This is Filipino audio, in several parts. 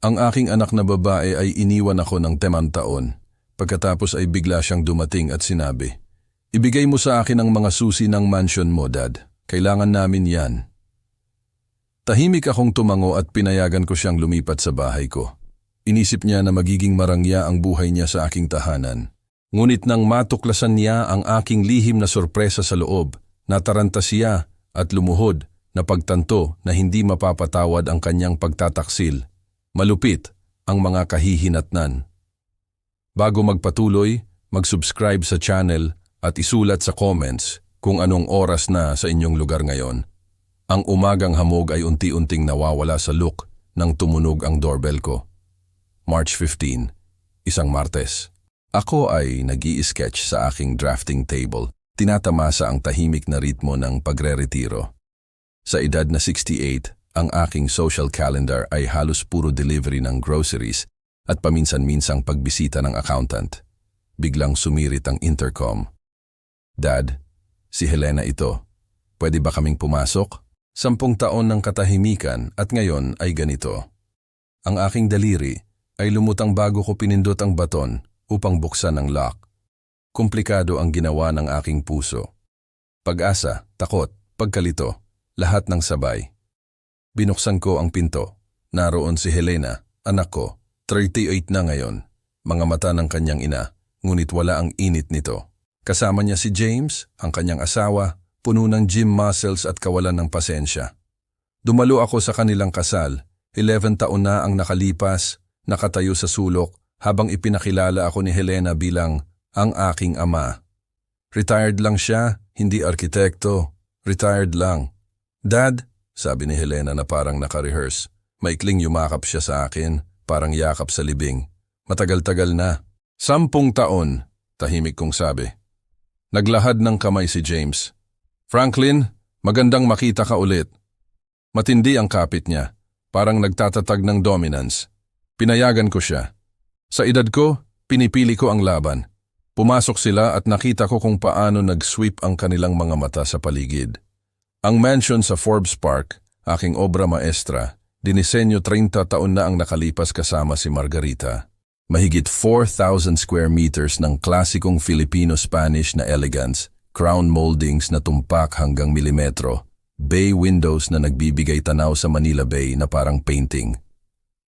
Ang aking anak na babae ay iniwan ako ng 10 taon. Pagkatapos ay bigla siyang dumating at sinabi, "Ibigay mo sa akin ang mga susi ng mansion mo, Dad. Kailangan namin yan." Tahimik akong tumango at pinayagan ko siyang lumipat sa bahay ko. Inisip niya na magiging marangya ang buhay niya sa aking tahanan. Ngunit nang matuklasan niya ang aking lihim na sorpresa sa loob, nataranta siya at lumuhod na pagtanto na hindi mapapatawad ang kanyang pagtataksil. Malupit ang mga kahihinatnan. Bago magpatuloy, mag-subscribe sa channel at isulat sa comments kung anong oras na sa inyong lugar ngayon. Ang umagang hamog ay unti-unting nawawala sa look nang tumunog ang doorbell ko. March 15, isang Martes. Ako ay nag-i-sketch sa aking drafting table. Tinatamasa ang tahimik na ritmo ng pagre-retiro. Sa edad na 68, ang aking social calendar ay halos puro delivery ng groceries at paminsan-minsang pagbisita ng accountant. Biglang sumirit ang intercom. "Dad, si Helena ito. Pwede ba kaming pumasok?" 10 taon ng katahimikan at ngayon ay ganito. Ang aking daliri ay lumutang bago ko pinindot ang baton upang buksan ang lock. Komplikado ang ginawa ng aking puso. Pag-asa, takot, pagkalito, lahat ng sabay. Binuksan ko ang pinto. Naroon si Helena, anak ko, 38 na ngayon. Mga mata ng kanyang ina, ngunit wala ang init nito. Kasama niya si James, ang kanyang asawa, puno ng gym muscles at kawalan ng pasensya. Dumalo ako sa kanilang kasal. 11 taon na ang nakalipas, nakatayo sa sulok habang ipinakilala ako ni Helena bilang ang aking ama. Retired lang siya, hindi arkitekto. Retired lang. "Dad," sabi ni Helena na parang naka-rehearse. Maikling yumakap siya sa akin, parang yakap sa libing. Matagal-tagal na. 10 taon, tahimik kong sabi. Naglahad ng kamay si James. "Franklin, magandang makita ka ulit." Matindi ang kapit niya, parang nagtatatag ng dominance. Pinayagan ko siya. Sa edad ko, pinipili ko ang laban. Pumasok sila at nakita ko kung paano nag-sweep ang kanilang mga mata sa paligid. Ang mansion sa Forbes Park, aking obra maestra, dinisenyo 30 taon na ang nakalipas kasama si Margarita. Mahigit 4,000 square meters ng klasikong Filipino-Spanish na elegance, crown moldings na tumpak hanggang milimetro, bay windows na nagbibigay tanaw sa Manila Bay na parang painting.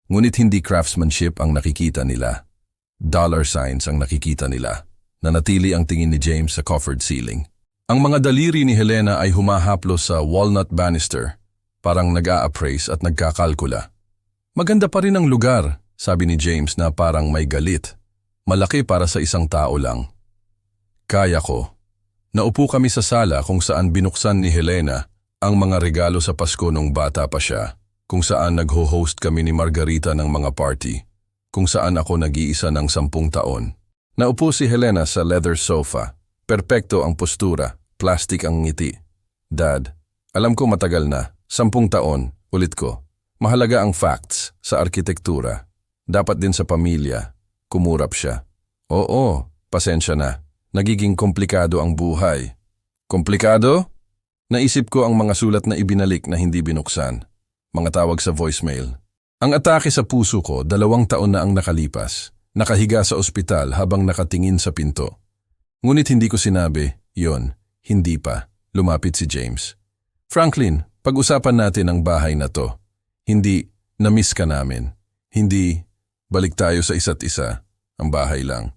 Ngunit hindi craftsmanship ang nakikita nila. Dollar signs ang nakikita nila. Nanatili ang tingin ni James sa coffered ceiling. Ang mga daliri ni Helena ay humahaplo sa walnut banister, parang nag-a-appraise at nagkakalkula. "Maganda pa rin ang lugar," sabi ni James na parang may galit. "Malaki para sa isang tao lang." Kaya ko. Naupo kami sa sala kung saan binuksan ni Helena ang mga regalo sa Pasko nung bata pa siya, kung saan nagho-host kami ni Margarita ng mga party, kung saan ako nag-iisa ng 10 taon. Naupo si Helena sa leather sofa. Perpekto ang postura, plastic ang ngiti. "Dad, alam ko matagal na, 10 taon, ulit ko. Mahalaga ang facts sa arkitektura. Dapat din sa pamilya." Kumurap siya. "Oo, pasensya na. Nagiging komplikado ang buhay." "Komplikado?" Naisip ko ang mga sulat na ibinalik na hindi binuksan. Mga tawag sa voicemail. Ang atake sa puso ko, 2 taon na ang nakalipas. Nakahiga sa ospital habang nakatingin sa pinto. Ngunit hindi ko sinabi, "Yon, hindi pa." Lumapit si James. "Franklin, pag-usapan natin ang bahay na to. Hindi, na-miss ka namin. Hindi, balik tayo sa isa't isa. Ang bahay lang."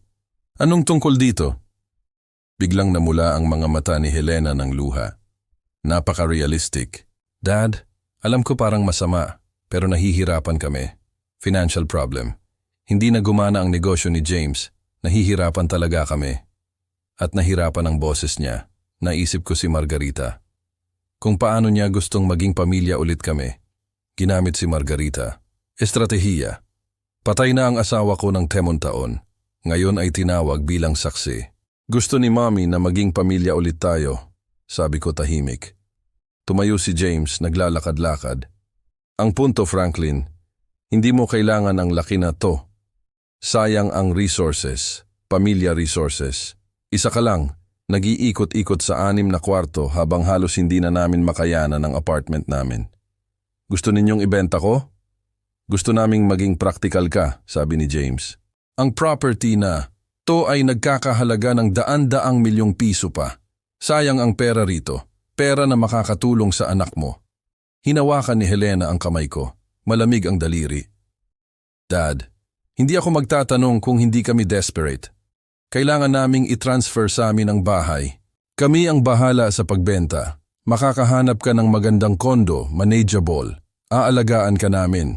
"Anong tungkol dito?" Biglang namula ang mga mata ni Helena ng luha. Napaka-realistic. "Dad, alam ko parang masama, pero nahihirapan kami. Financial problem. Hindi na gumana ang negosyo ni James. Nahihirapan talaga kami." At nahirapan ang boses niya. Naisip ko si Margarita. Kung paano niya gustong maging pamilya ulit kami. Ginamit si Margarita. Estratehiya. Patay na ang asawa ko ng 10 taon. Ngayon ay tinawag bilang saksi. "Gusto ni Mommy na maging pamilya ulit tayo," sabi ko tahimik. Tumayo si James, naglalakad-lakad. "Ang punto, Franklin, hindi mo kailangan ang laki na to. Sayang ang resources, pamilya resources. Isa ka lang, nag-iikot-ikot sa 6 na kwarto habang halos hindi na namin makayanan ang apartment namin. Gusto ninyong ibenta ko? Gusto naming maging practical ka, sabi ni James. Ang property na to ay nagkakahalaga ng daan-daang milyong piso pa. Sayang ang pera rito, pera na makakatulong sa anak mo. Hinawakan ni Helena ang kamay ko, malamig ang daliri. Dad, hindi ako magtatanong kung hindi kami desperate. Kailangan naming i-transfer sa amin ang bahay. Kami ang bahala sa pagbenta. Makakahanap ka ng magandang kondo, manageable. Aalagaan ka namin.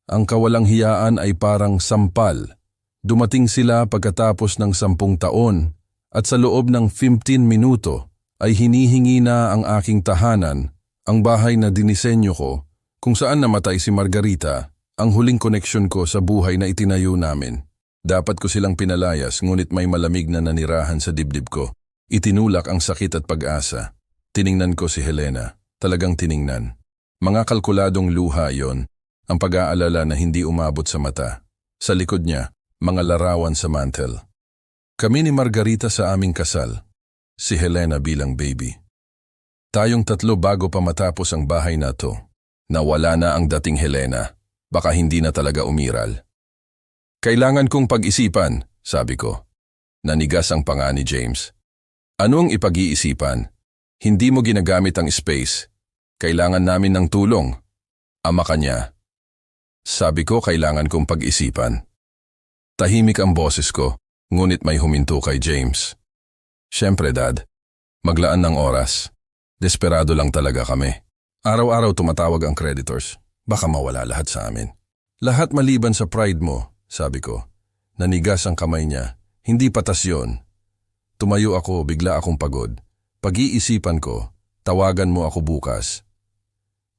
Ang kawalang hiyaan ay parang sampal. Dumating sila pagkatapos ng 10 taon at sa loob ng 15 minuto ay hinihingi na ang aking tahanan, ang bahay na dinisenyo ko, kung saan namatay si Margarita, ang huling koneksyon ko sa buhay na itinayo namin. Dapat ko silang pinalayas ngunit may malamig na nanirahan sa dibdib ko. Itinulak ang sakit at pag-asa. Tiningnan ko si Helena, talagang tiningnan. Mga kalkuladong luha yon. Ang pag-aalala na hindi umabot sa mata. Sa likod niya, mga larawan sa mantel. Kami ni Margarita sa aming kasal. Si Helena bilang baby. Tayong 3 bago pa matapos ang bahay na to. Nawala na ang dating Helena. Baka hindi na talaga umiral. Kailangan kong pag-isipan, sabi ko. Nanigas ang panga ni James. Anong ipag-iisipan? Hindi mo ginagamit ang space. Kailangan namin ng tulong. Ama ka niya. Sabi ko kailangan kong pag-isipan. Tahimik ang boses ko, ngunit may huminto kay James. Siyempre, Dad. Maglaan ng oras. Desperado lang talaga kami. Araw-araw tumatawag ang creditors. Baka mawala lahat sa amin. Lahat maliban sa pride mo, sabi ko. Nanigas ang kamay niya. Hindi patas yun. Tumayo ako, bigla akong pagod. Pag-iisipan ko, tawagan mo ako bukas.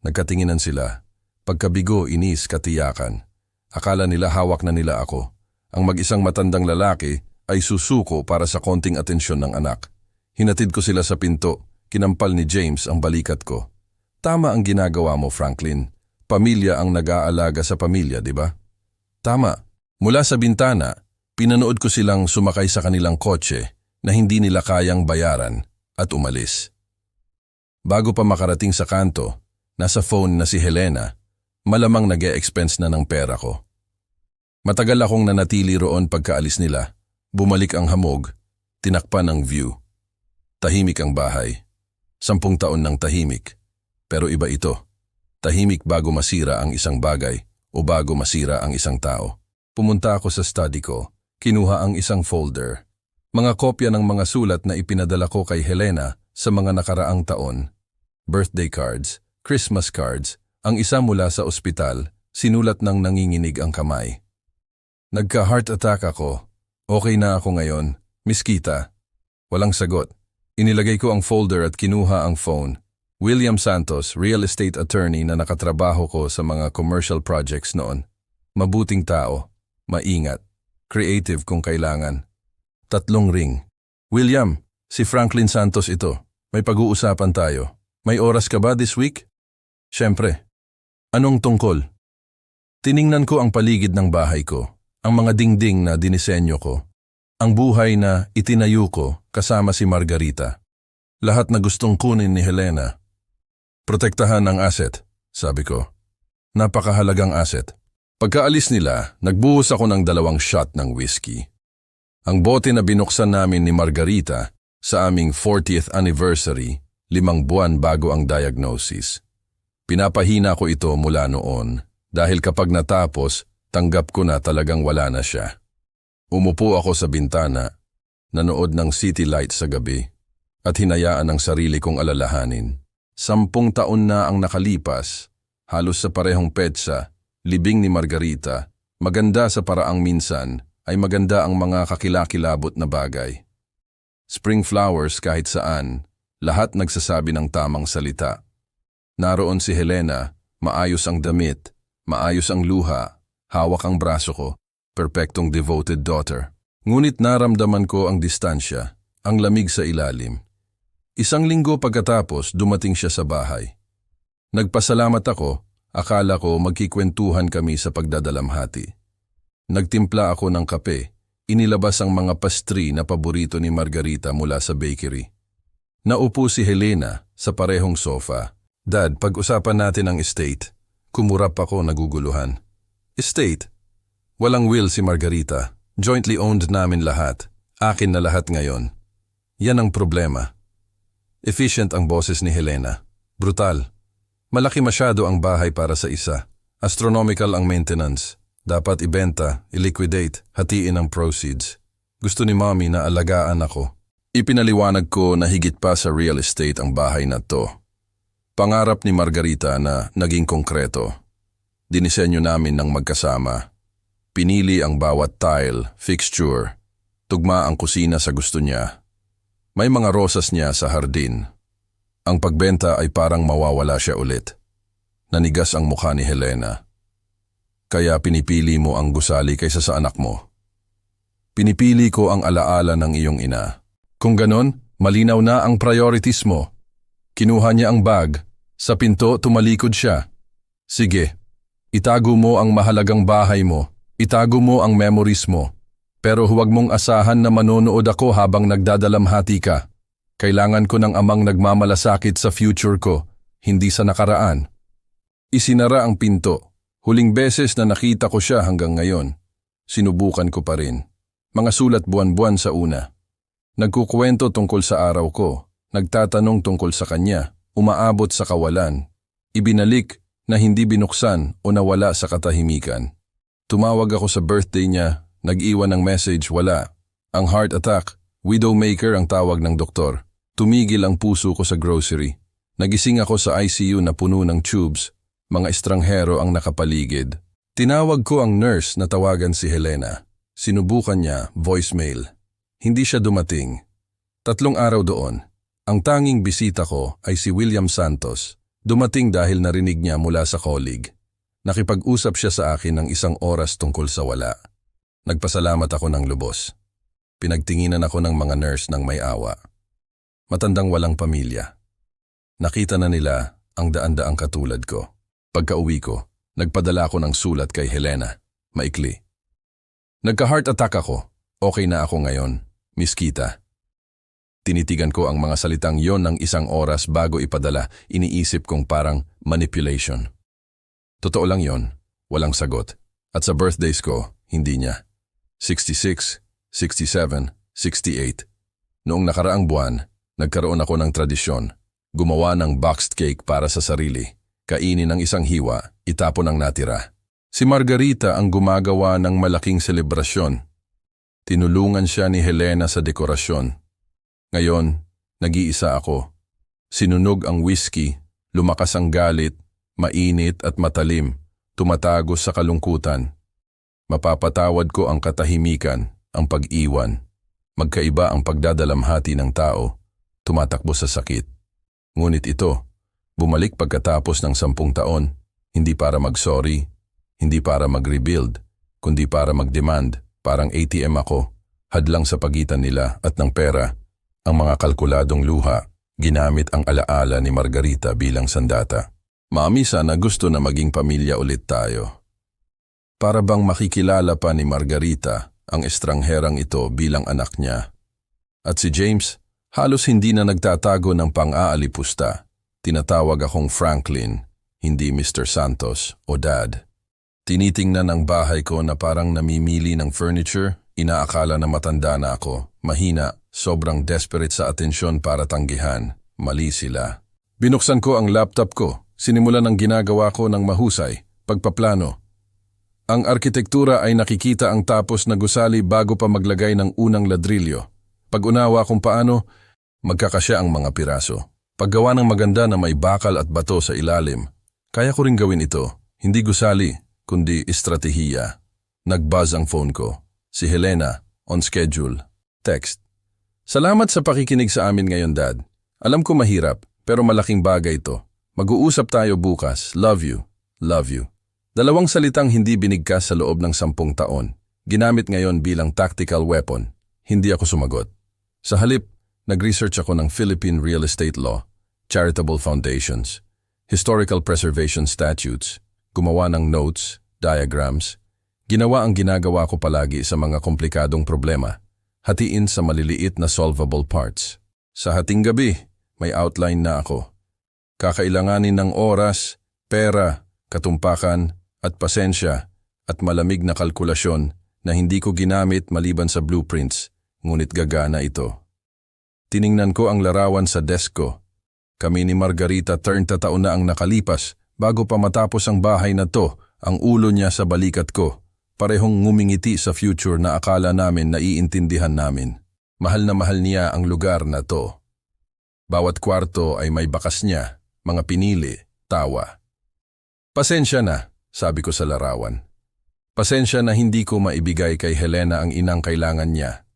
Nagkatinginan sila. Pagkabigo, inis, katiyakan. Akala nila hawak na nila ako. Ang mag-isang matandang lalaki ay susuko para sa konting atensyon ng anak. Hinatid ko sila sa pinto. Kinampal ni James ang balikat ko. Tama ang ginagawa mo, Franklin. Pamilya ang nag-aalaga sa pamilya, di ba? Tama. Mula sa bintana, pinanood ko silang sumakay sa kanilang kotse na hindi nila kayang bayaran at umalis. Bago pa makarating sa kanto, nasa phone na si Helena. Malamang nag-e-expense na ng pera ko. Matagal akong nanatili roon pagkaalis nila. Bumalik ang hamog, tinakpan ang view. Tahimik ang bahay. 10 taon ng tahimik. Pero iba ito. Tahimik bago masira ang isang bagay o bago masira ang isang tao. Pumunta ako sa study ko. Kinuha ang isang folder. Mga kopya ng mga sulat na ipinadala ko kay Helena sa mga nakaraang taon. Birthday cards, Christmas cards, ang isa mula sa ospital, sinulat ng nanginginig ang kamay. Nagka-heart attack ako. Okay na ako ngayon. Miss Kita. Walang sagot. Inilagay ko ang folder at kinuha ang phone. William Santos, real estate attorney na nakatrabaho ko sa mga commercial projects noon. Mabuting tao. Maingat. Creative kung kailangan. 3 ring. William, si Franklin Santos ito. May pag-uusapan tayo. May oras ka ba this week? Siyempre. Anong tungkol? Tiningnan ko ang paligid ng bahay ko, ang mga dingding na dinisenyo ko, ang buhay na itinayo ko kasama si Margarita. Lahat na gustong kunin ni Helena. Protektahan ang asset, sabi ko. Napakahalagang asset. Pagkaalis nila, nagbuhos ako ng 2 shot ng whiskey. Ang bote na binuksan namin ni Margarita sa aming 40th anniversary, 5 buwan bago ang diagnosis. Pinapahina ko ito mula noon dahil kapag natapos, tanggap ko na talagang wala na siya. Umupo ako sa bintana, nanood ng city lights sa gabi at hinayaan ang sarili kong alalahanin. 10 taon na ang nakalipas, halos sa parehong petsa, libing ni Margarita, maganda sa paraang minsan ay maganda ang mga kakilakilabot na bagay. Spring flowers kahit saan, lahat nagsasabi ng tamang salita. Naroon si Helena, maayos ang damit, maayos ang luha, hawak ang braso ko, perpektong devoted daughter. Ngunit naramdaman ko ang distansya, ang lamig sa ilalim. 1 linggo pagkatapos dumating siya sa bahay. Nagpasalamat ako, akala ko magkikwentuhan kami sa pagdadalamhati. Nagtimpla ako ng kape, inilabas ang mga pastry na paborito ni Margarita mula sa bakery. Naupo si Helena sa parehong sofa. Dad, pag-usapan natin ang estate. Kumurap ako naguguluhan. Estate. Walang will si Margarita. Jointly owned namin lahat. Akin na lahat ngayon. Yan ang problema. Efficient ang boses ni Helena. Brutal. Malaki masyado ang bahay para sa isa. Astronomical ang maintenance. Dapat ibenta, iliquidate, hatiin ang proceeds. Gusto ni Mommy na alagaan ako. Ipinaliwanag ko na higit pa sa real estate ang bahay na to. Pangarap ni Margarita na naging konkreto. Dinisenyo namin ng magkasama. Pinili ang bawat tile, fixture. Tugma ang kusina sa gusto niya. May mga rosas niya sa hardin. Ang pagbenta ay parang mawawala siya ulit. Nanigas ang mukha ni Helena. Kaya pinipili mo ang gusali kaysa sa anak mo. Pinipili ko ang alaala ng iyong ina. Kung ganon, malinaw na ang priorities mo. Kinuha niya ang bag. Sa pinto, tumalikod siya. Sige, itago mo ang mahalagang bahay mo. Itago mo ang memories mo. Pero huwag mong asahan na manonood ako habang nagdadalamhati ka. Kailangan ko ng amang nagmamalasakit sa future ko, hindi sa nakaraan. Isinara ang pinto. Huling beses na nakita ko siya hanggang ngayon. Sinubukan ko pa rin. Mga sulat buwan-buwan sa una. Nagkukwento tungkol sa araw ko. Nagtatanong tungkol sa kanya. Umaabot sa kawalan. Ibinalik na hindi binuksan o nawala sa katahimikan. Tumawag ako sa birthday niya, nag-iwan ng message, wala. Ang heart attack, widowmaker ang tawag ng doktor. Tumigil ang puso ko sa grocery. Nagising ako sa ICU na puno ng tubes, mga estranghero ang nakapaligid. Tinawag ko ang nurse na tawagan si Helena. Sinubukan niya, voicemail. Hindi siya dumating. 3 araw doon. Ang tanging bisita ko ay si William Santos. Dumating dahil narinig niya mula sa colleague. Nakipag-usap siya sa akin ng 1 oras tungkol sa wala. Nagpasalamat ako ng lubos. Pinagtinginan ako ng mga nurse ng may awa. Matandang walang pamilya. Nakita na nila ang daan-daang katulad ko. Pagka-uwi ko, nagpadala ako ng sulat kay Helena. Maikli. Nagka-heart attack ako. Okay na ako ngayon. Miss Kita. Tinitigan ko ang mga salitang yon ng 1 oras bago ipadala. Iniisip kong parang manipulation. Totoo lang yon, walang sagot. At sa birthdays ko, hindi niya. 66, 67, 68. Noong nakaraang buwan, nagkaroon ako ng tradisyon. Gumawa ng boxed cake para sa sarili. Kainin ng 1 hiwa, itapon ang natira. Si Margarita ang gumagawa ng malaking selebrasyon. Tinulungan siya ni Helena sa dekorasyon. Ngayon, nag-iisa ako. Sinunog ang whiskey, lumakas ang galit, mainit at matalim, tumatagos sa kalungkutan. Mapapatawad ko ang katahimikan, ang pag-iwan. Magkaiba ang pagdadalamhati ng tao, tumatakbo sa sakit. Ngunit ito, bumalik pagkatapos ng 10 taon, hindi para mag-sorry, hindi para mag-rebuild, kundi para mag-demand. Parang ATM ako, hadlang sa pagitan nila at ng pera. Ang mga kalkuladong luha, ginamit ang alaala ni Margarita bilang sandata. Mami, sana gusto na maging pamilya ulit tayo. Para bang makikilala pa ni Margarita ang estrangherang ito bilang anak niya. At si James, halos hindi na nagtatago ng pang-aalipusta. Tinatawag akong Franklin, hindi Mr. Santos o Dad. Tinitingnan ang bahay ko na parang namimili ng furniture, inaakala na matanda na ako, mahina, sobrang desperate sa atensyon para tanggihan. Mali sila. Binuksan ko ang laptop ko. Sinimulan ang ginagawa ko ng mahusay, pagpaplano. Ang arkitektura ay nakikita ang tapos na gusali bago pa maglagay ng unang ladrilyo. Pag-unawa kung paano, magkakasya ang mga piraso. Paggawa ng maganda na may bakal at bato sa ilalim. Kaya ko rin gawin ito, hindi gusali, kundi estratehiya. Nag-buzz ang phone ko. Si Helena, on schedule. Text. Salamat sa pakikinig sa amin ngayon, Dad. Alam ko mahirap, pero malaking bagay ito. Mag-uusap tayo bukas. Love you. Love you. 2 salitang hindi binigkas sa loob ng 10 taon. Ginamit ngayon bilang tactical weapon. Hindi ako sumagot. Sa halip, nag-research ako ng Philippine Real Estate Law, Charitable Foundations, Historical Preservation Statutes, gumawa ng notes, diagrams. Ginawa ang ginagawa ko palagi sa mga komplikadong problema. Hatiin sa maliliit na solvable parts. Sa hating gabi, may outline na ako. Kakailanganin ng oras, pera, katumpakan, at pasensya at malamig na kalkulasyon na hindi ko ginamit maliban sa blueprints, ngunit gagana ito. Tiningnan ko ang larawan sa desk ko. Kami ni Margarita 30 taon na ang nakalipas bago pa matapos ang bahay na to, ang ulo niya sa balikat ko. Parehong ngumingiti sa future na akala namin naiintindihan namin. Mahal na mahal niya ang lugar na to. Bawat kwarto ay may bakas niya, mga pinili, tawa. Pasensya na, sabi ko sa larawan. Pasensya na hindi ko maibigay kay Helena ang inang kailangan niya.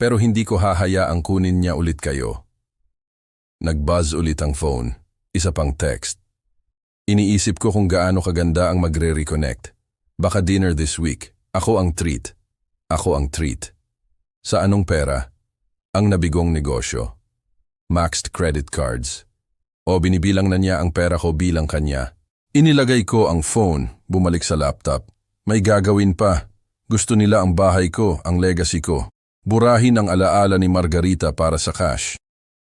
Pero hindi ko hahayaang kunin niya ulit kayo. Nag-buzz ulit ang phone, isa pang text. Iniisip ko kung gaano kaganda ang magre-reconnect. Baka dinner this week. Ako ang treat. Ako ang treat. Sa anong pera? Ang nabigong negosyo. Maxed credit cards. O binibilang na niya ang pera ko bilang kanya. Inilagay ko ang phone, bumalik sa laptop. May gagawin pa. Gusto nila ang bahay ko, ang legacy ko. Burahin ang alaala ni Margarita para sa cash.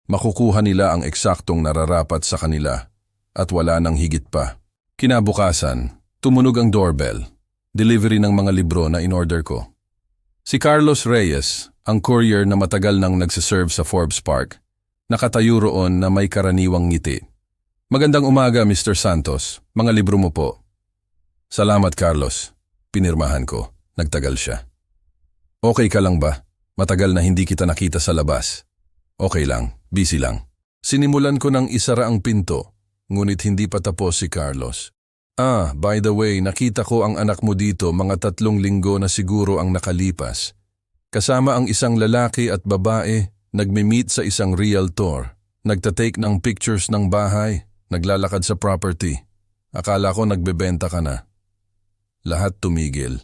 Makukuha nila ang eksaktong nararapat sa kanila. At wala nang higit pa. Kinabukasan, tumunog ang doorbell. Delivery ng mga libro na in-order ko. Si Carlos Reyes, ang courier na matagal nang nagsiserve sa Forbes Park. Nakatayo roon na may karaniwang ngiti. Magandang umaga, Mr. Santos. Mga libro mo po. Salamat, Carlos. Pinirmahan ko. Nagtagal siya. Okay ka lang ba? Matagal na hindi kita nakita sa labas. Okay lang. Busy lang. Sinimulan ko ng isara ang pinto, ngunit hindi pa tapos si Carlos. By the way, nakita ko ang anak mo dito mga 3 linggo na siguro ang nakalipas. Kasama ang isang lalaki at babae, nagme-meet sa isang realtor. Nagtatake ng pictures ng bahay, naglalakad sa property. Akala ko nagbebenta ka na. Lahat tumigil.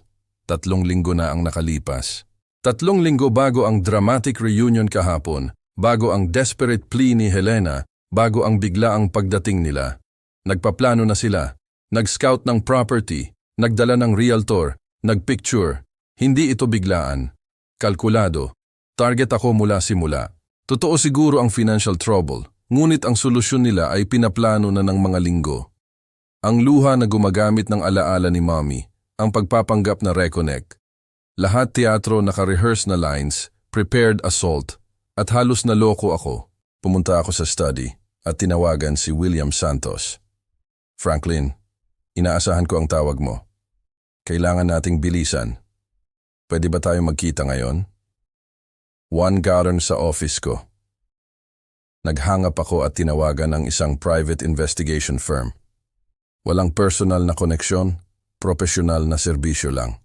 3 linggo na ang nakalipas. 3 linggo bago ang dramatic reunion kahapon, bago ang desperate plea ni Helena, bago ang biglaang pagdating nila. Nagpaplano na sila, nag-scout ng property, nagdala ng realtor, nagpicture. Hindi ito biglaan. Kalkulado. Target ako mula simula. Totoo siguro ang financial trouble, ngunit ang solusyon nila ay pinaplano na ng mga linggo. Ang luha na gumagamit ng alaala ni Mommy, ang pagpapanggap na reconnect. Lahat teatro naka-rehearse na lines, prepared assault, at halos naloko ako. Pumunta ako sa study at tinawagan si William Santos. Franklin, inaasahan ko ang tawag mo. Kailangan nating bilisan. Pwede ba tayo magkita ngayon? 1 Garden sa office ko. Naghangap ako at tinawagan ang isang private investigation firm. Walang personal na koneksyon, profesional na serbisyo lang.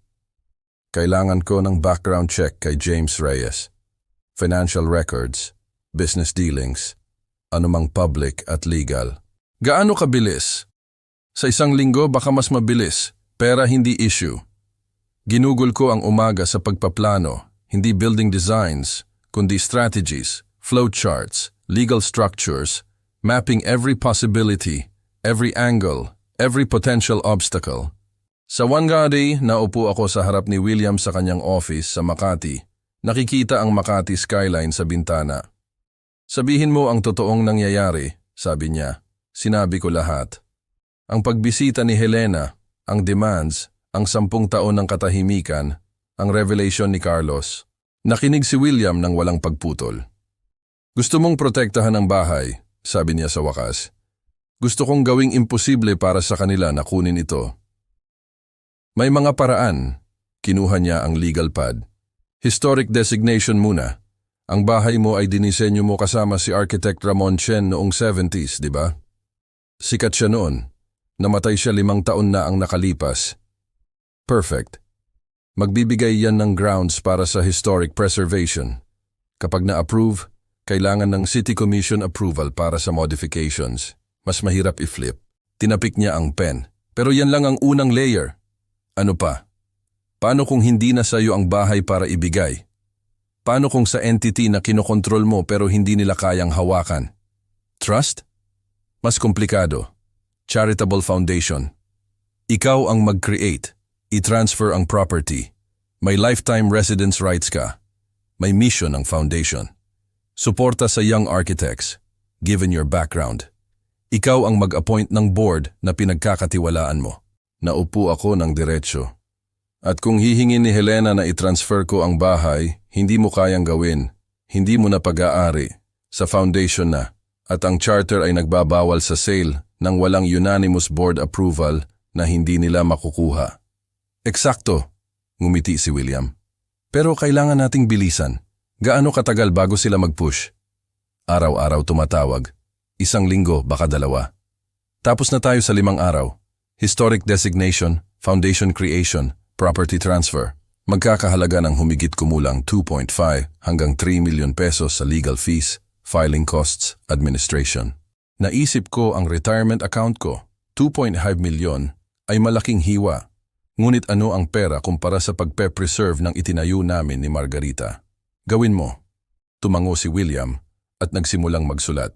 Kailangan ko ng background check kay James Reyes. Financial records, business dealings, anumang public at legal. Gaano kabilis? Sa 1 linggo baka mas mabilis, pera hindi issue. Ginugol ko ang umaga sa pagpaplano, hindi building designs, kundi strategies, flowcharts, legal structures, mapping every possibility, every angle, every potential obstacle. Sa one day, naupo ako sa harap ni William sa kanyang office sa Makati. Nakikita ang Makati skyline sa bintana. Sabihin mo ang totoong nangyayari, sabi niya. Sinabi ko lahat. Ang pagbisita ni Helena, ang demands, ang 10 taon ng katahimikan, ang revelation ni Carlos. Nakinig si William ng walang pagputol. Gusto mong protektahan ang bahay, sabi niya sa wakas. Gusto kong gawing imposible para sa kanila na kunin ito. May mga paraan. Kinuha niya ang legal pad. Historic designation muna. Ang bahay mo ay dinisenyo mo kasama si Architect Ramon Chen noong 70s, di ba? Sikat siya noon. Namatay siya 5 taon na ang nakalipas. Perfect. Magbibigay yan ng grounds para sa historic preservation. Kapag na-approve, kailangan ng City Commission approval para sa modifications. Mas mahirap i-flip. Tinapik niya ang pen. Pero yan lang ang unang layer. Ano pa? Paano kung hindi na sa'yo ang bahay para ibigay? Paano kung sa entity na kinokontrol mo pero hindi nila kayang hawakan? Trust? Mas komplikado. Charitable foundation. Ikaw ang mag-create. I-transfer ang property. May lifetime residence rights ka. May mission ang foundation. Suporta sa young architects, given your background. Ikaw ang mag-appoint ng board na pinagkakatiwalaan mo. Naupo ako ng diretsyo. At kung hihingin ni Helena na i-transfer ko ang bahay, hindi mo kayang gawin. Hindi mo na pag-aari. Sa foundation na. At ang charter ay nagbabawal sa sale nang walang unanimous board approval na hindi nila makukuha. Eksakto, ngumiti si William. Pero kailangan nating bilisan. Gaano katagal bago sila mag-push? Araw-araw tumatawag. 1 linggo, baka 2. Tapos na tayo sa 5 araw. Historic designation, foundation creation, property transfer. Magkakahalaga ng humigit kumulang 2.5 hanggang 3 million pesos sa legal fees, filing costs, administration. Naisip ko ang retirement account ko, 2.5 million, ay malaking hiwa. Ngunit ano ang pera kumpara sa pagpe-preserve ng itinayo namin ni Margarita? Gawin mo. Tumango si William at nagsimulang magsulat.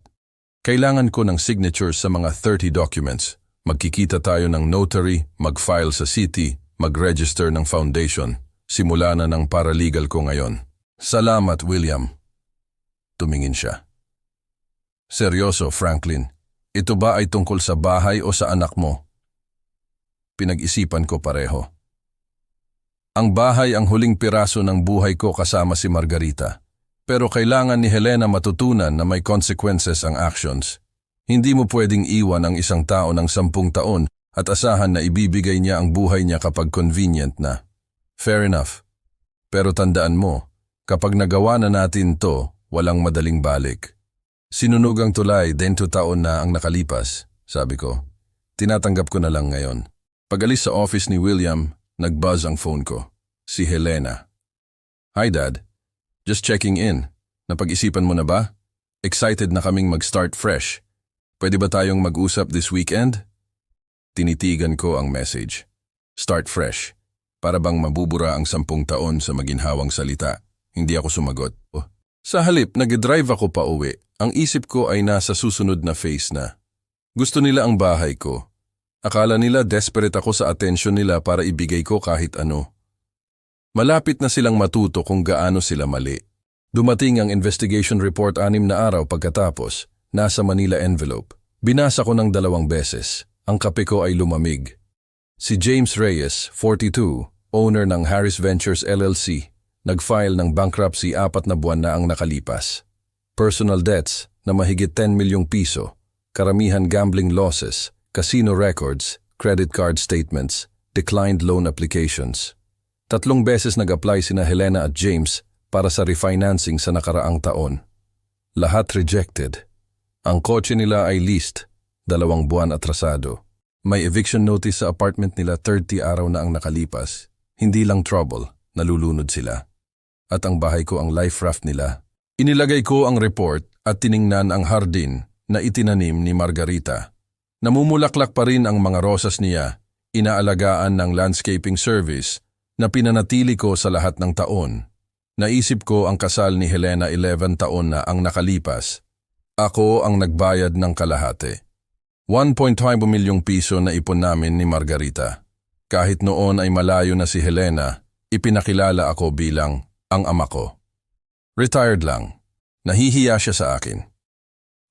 Kailangan ko ng signatures sa mga 30 documents. Magkikita tayo ng notary, mag-file sa city, mag-register ng foundation. Simula na ng paralegal ko ngayon. Salamat, William. Tumingin siya. Seryoso, Franklin. Ito ba ay tungkol sa bahay o sa anak mo? Pinag-isipan ko pareho. Ang bahay ang huling piraso ng buhay ko kasama si Margarita. Pero kailangan ni Helena matutunan na may consequences ang actions. Hindi mo pwedeng iwan ang isang tao ng 10 taon at asahan na ibibigay niya ang buhay niya kapag convenient na. Fair enough. Pero tandaan mo, kapag nagawa na natin to, walang madaling balik. Sinunog ang tulay, 2 taon na ang nakalipas, sabi ko. Tinatanggap ko na lang ngayon. Pag-alis sa office ni William, nag-buzz ang phone ko. Si Helena. Hi Dad. Just checking in. Napag-isipan mo na ba? Excited na kaming mag-start fresh. Pwede ba tayong mag-usap this weekend? Tinitigan ko ang message. Start fresh. Para bang mabubura ang 10 taon sa maginhawang salita. Hindi ako sumagot. Sa halip, nag-drive ako pa uwi. Ang isip ko ay nasa susunod na phase na. Gusto nila ang bahay ko. Akala nila desperate ako sa atensyon nila para ibigay ko kahit ano. Malapit na silang matuto kung gaano sila mali. Dumating ang investigation report 6 na araw pagkatapos. Nasa Manila envelope. Binasa ko ng 2 beses. Ang kape ko ay lumamig. Si James Reyes, 42, owner ng Harris Ventures LLC, nag-file ng bankruptcy 4 na buwan na ang nakalipas. Personal debts na mahigit 10 milyong piso, karamihan gambling losses, casino records, credit card statements, declined loan applications. 3 beses nag-apply sina Helena at James para sa refinancing sa nakaraang taon. Lahat rejected. Ang kotse nila ay leased, 2 buwan atrasado. May eviction notice sa apartment nila 30 araw na ang nakalipas. Hindi lang trouble, nalulunod sila. At ang bahay ko ang life raft nila. Inilagay ko ang report at tiningnan ang hardin na itinanim ni Margarita. Namumulaklak pa rin ang mga rosas niya, inaalagaan ng landscaping service na pinanatili ko sa lahat ng taon. Naisip ko ang kasal ni Helena 11 taon na ang nakalipas. Ako ang nagbayad ng kalahati. 1.5 milyong piso na ipon namin ni Margarita. Kahit noon ay malayo na si Helena, ipinakilala ako bilang ang ama ko. Retired lang. Nahihiya siya sa akin.